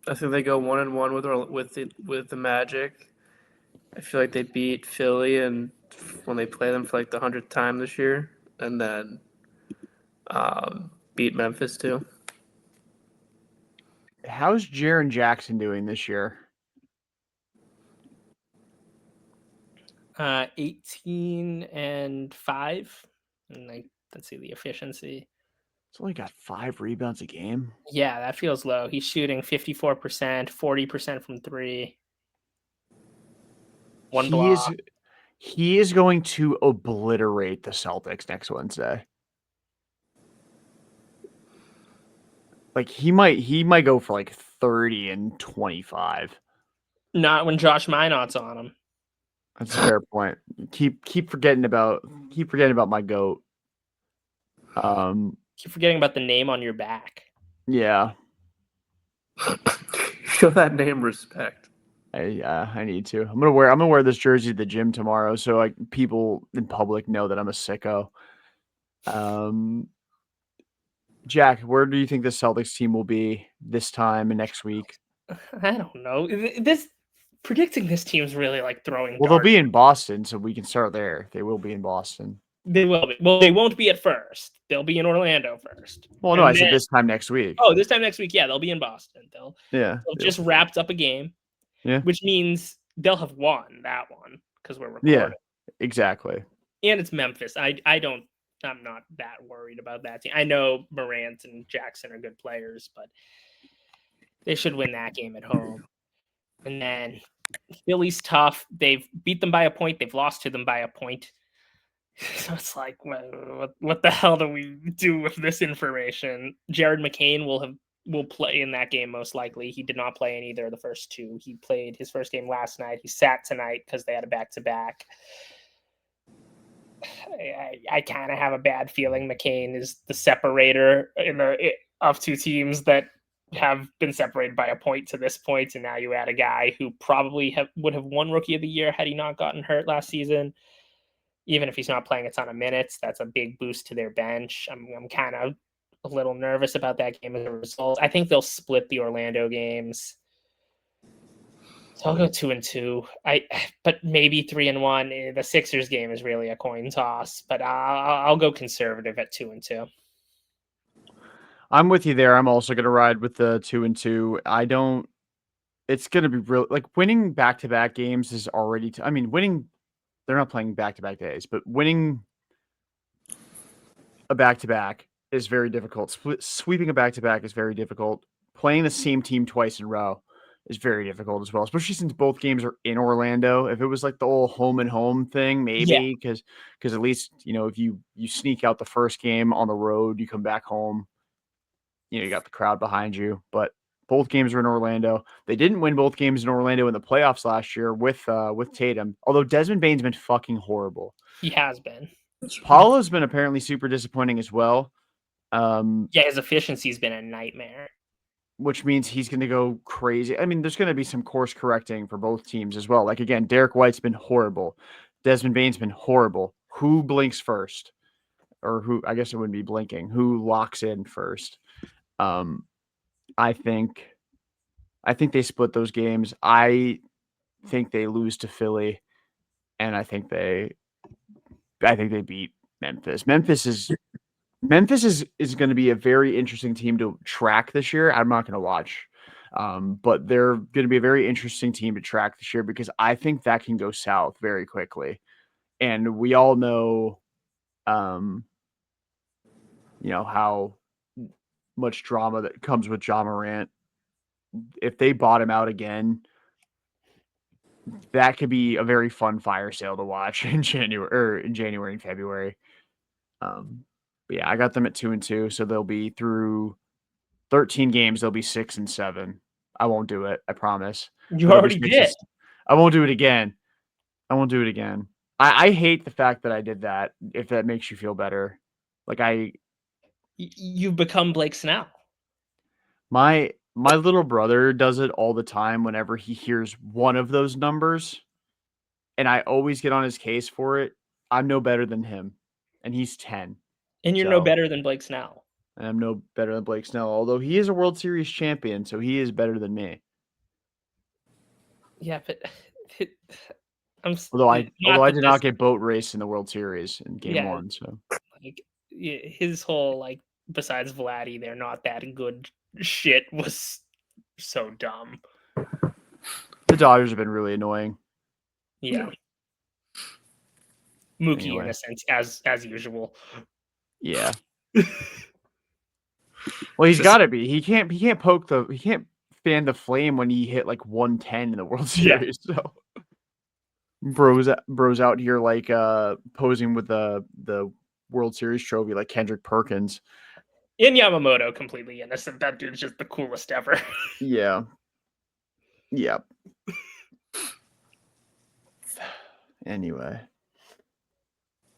I think they go 1-1 with the Magic. I feel like they beat Philly and when they play them for like the 100th time this year, and then beat Memphis too. How's Jaren Jackson doing this year? 18-5, and like let's see the efficiency. He's only got 5 rebounds a game. Yeah, that feels low. He's shooting 54%, 40% from 3. One block. He is going to obliterate the Celtics next Wednesday. Like he might go for like 30 and 25. Not when Josh Minott's on him. That's a fair point. Keep forgetting about my goat. Keep forgetting about the name on your back. Yeah. Show that name respect. I need to. I'm gonna wear this jersey to the gym tomorrow, so like people in public know that I'm a sicko. Jack, where do you think the Celtics team will be this time and next week? I don't know. This predicting this team's really like throwing. Well, they'll darts. be in Boston, so we can start there. They will be in Boston. They will be. Well, they won't be at first. They'll be in Orlando first. Well, no, I said this time next week. Oh, this time next week, yeah, they'll be in Boston. They'll just wrapped up a game. Yeah. Which means they'll have won that one because we're recording. Yeah, exactly. And it's Memphis. I'm not that worried about that team. I know Morant and Jackson are good players, but they should win that game at home. And then Philly's tough. They've beat them by a point. They've lost to them by a point. So it's like, what the hell do we do with this information? Jared McCain will play in that game most likely. He did not play in either of the first two. He played his first game last night. He sat tonight because they had a back-to-back. I kind of have a bad feeling McCain is the separator of two teams that have been separated by a point to this point, and now you add a guy who probably would have won Rookie of the Year had he not gotten hurt last season. Even if he's not playing a ton of minutes, that's a big boost to their bench. I'm kind of a little nervous about that game as a result. I think they'll split the Orlando games. So I'll go 2-2. But maybe 3-1. The Sixers game is really a coin toss, but I'll go conservative at 2-2. I'm with you there. I'm also going to ride with the 2-2. It's going to be real. Like winning back-to-back games is already. Winning. They're not playing back-to-back days, but winning a back-to-back is very difficult. Sweeping a back-to-back is very difficult. Playing the same team twice in a row is very difficult as well, especially since both games are in Orlando. If it was like the old home and home thing, maybe because at least if you sneak out the first game on the road, you come back home, you got the crowd behind you. But both games are in Orlando. They didn't win both games in Orlando in the playoffs last year with Tatum. Although Desmond Bane's been fucking horrible. He has been. Paulo's been apparently super disappointing as well. His efficiency's been a nightmare. Which means he's going to go crazy. There's going to be some course correcting for both teams as well. Like again, Derrick White's been horrible. Desmond Bane's been horrible. Who blinks first? Or who? I guess it wouldn't be blinking. Who locks in first? I think they split those games. I think they lose to Philly, and I think they beat Memphis. Memphis is going to be a very interesting team to track this year. I'm not going to watch, but they're going to be a very interesting team to track this year because I think that can go south very quickly, and we all know, how much drama that comes with Ja Morant. If they bottom out again, that could be a very fun fire sale to watch in January and February. But yeah, I got them at 2-2, so they'll be through 13 games. They'll be 6-7. I won't do it. I promise. You already did. I won't do it again. I hate the fact that I did that. If that makes you feel better, you've become Blake Snell. My little brother does it all the time whenever he hears one of those numbers, and I always get on his case for it. I'm no better than him, and he's 10. And you're no better than Blake Snell. And I'm no better than Blake Snell, although he is a World Series champion, so he is better than me. Yeah, but although I did not get boat race in the World Series in Game 1, so his whole besides Vladdy, they're not that good shit was so dumb. The Dodgers have been really annoying. Yeah. Mookie innocent as usual. Yeah. Well, he's got to be. He can't fan the flame when he hit 110 in the World Series. Yeah. So bros out here posing with the World Series trophy like Kendrick Perkins. In Yamamoto, completely innocent. That dude's just the coolest ever. Yeah. Yeah. Anyway.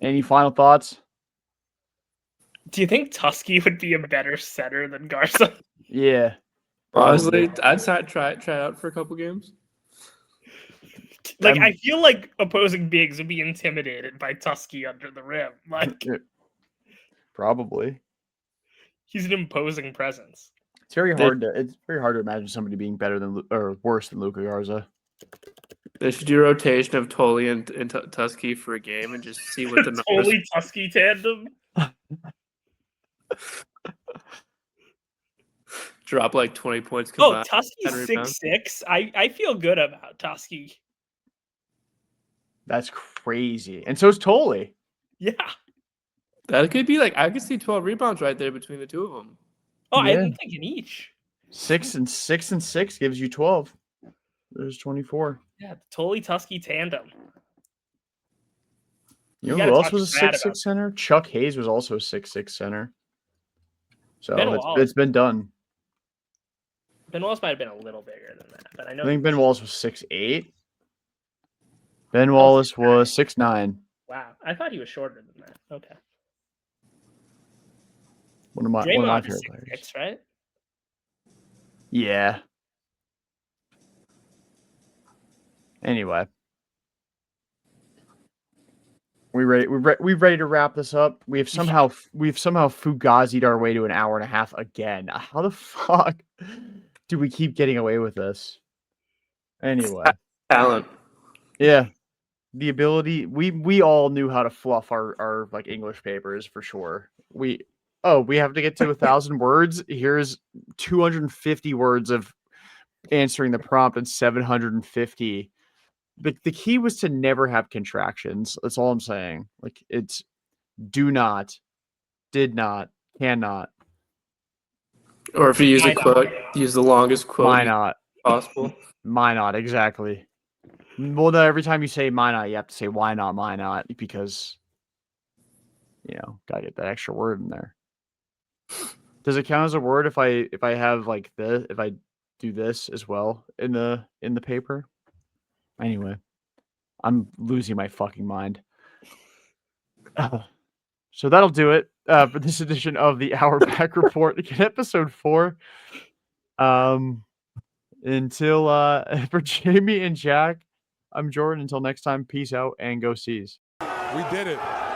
Any final thoughts? Do you think Tusky would be a better center than Garza? Yeah. Honestly, I'd try it out for a couple games. Like, I feel like opposing bigs would be intimidated by Tusky under the rim. Like, probably. He's an imposing presence. It's very hard to imagine somebody being better than or worse than Luka Garza. They should do a rotation of Tolly and Tusky for a game and just see what the numbers. Tolly Tusky tandem. Drop like 20 points combined. Oh, Tusky's 6'6". I feel good about Tusky. That's crazy. And so is Tolly. Yeah. That could be like, I could see 12 rebounds right there between the two of them. Oh, yeah. I'm thinking each. 6 and 6 gives you 12. There's 24. Yeah, the Tolly Tusky tandem. You know who else was a 6'6" center? Chuck Hayes was also a 6'6" center. So it's been done. Ben Wallace might have been a little bigger than that, but I think Ben Wallace was 6'8". Ben Wallace was 6'9". Wow, I thought he was shorter than that. Okay. One of my favorite players, right? Yeah. Anyway, we ready to wrap this up. We've somehow fugazied our way to an hour and a half again. How the fuck do we keep getting away with this? Anyway, talent. Yeah, the ability. We all knew how to fluff our like English papers for sure. We have to get to 1,000 words. Here's 250 words of answering the prompt and 750. The key was to never have contractions. That's all I'm saying. Like, it's do not, did not, cannot. Or if you use a quote, use the longest quote possible. Why not? Exactly. Well, no, every time you say "why not," you have to say "why not?" "Why not?" Because, gotta get that extra word in there. Does it count as a word if I have like this? If I do this as well in the paper? Anyway, I'm losing my fucking mind. So that'll do it for this edition of the Hour Back Report. Again, episode 4. Until for Jamie and Jack, I'm Jordan. Until next time, peace out and go Seas. We did it.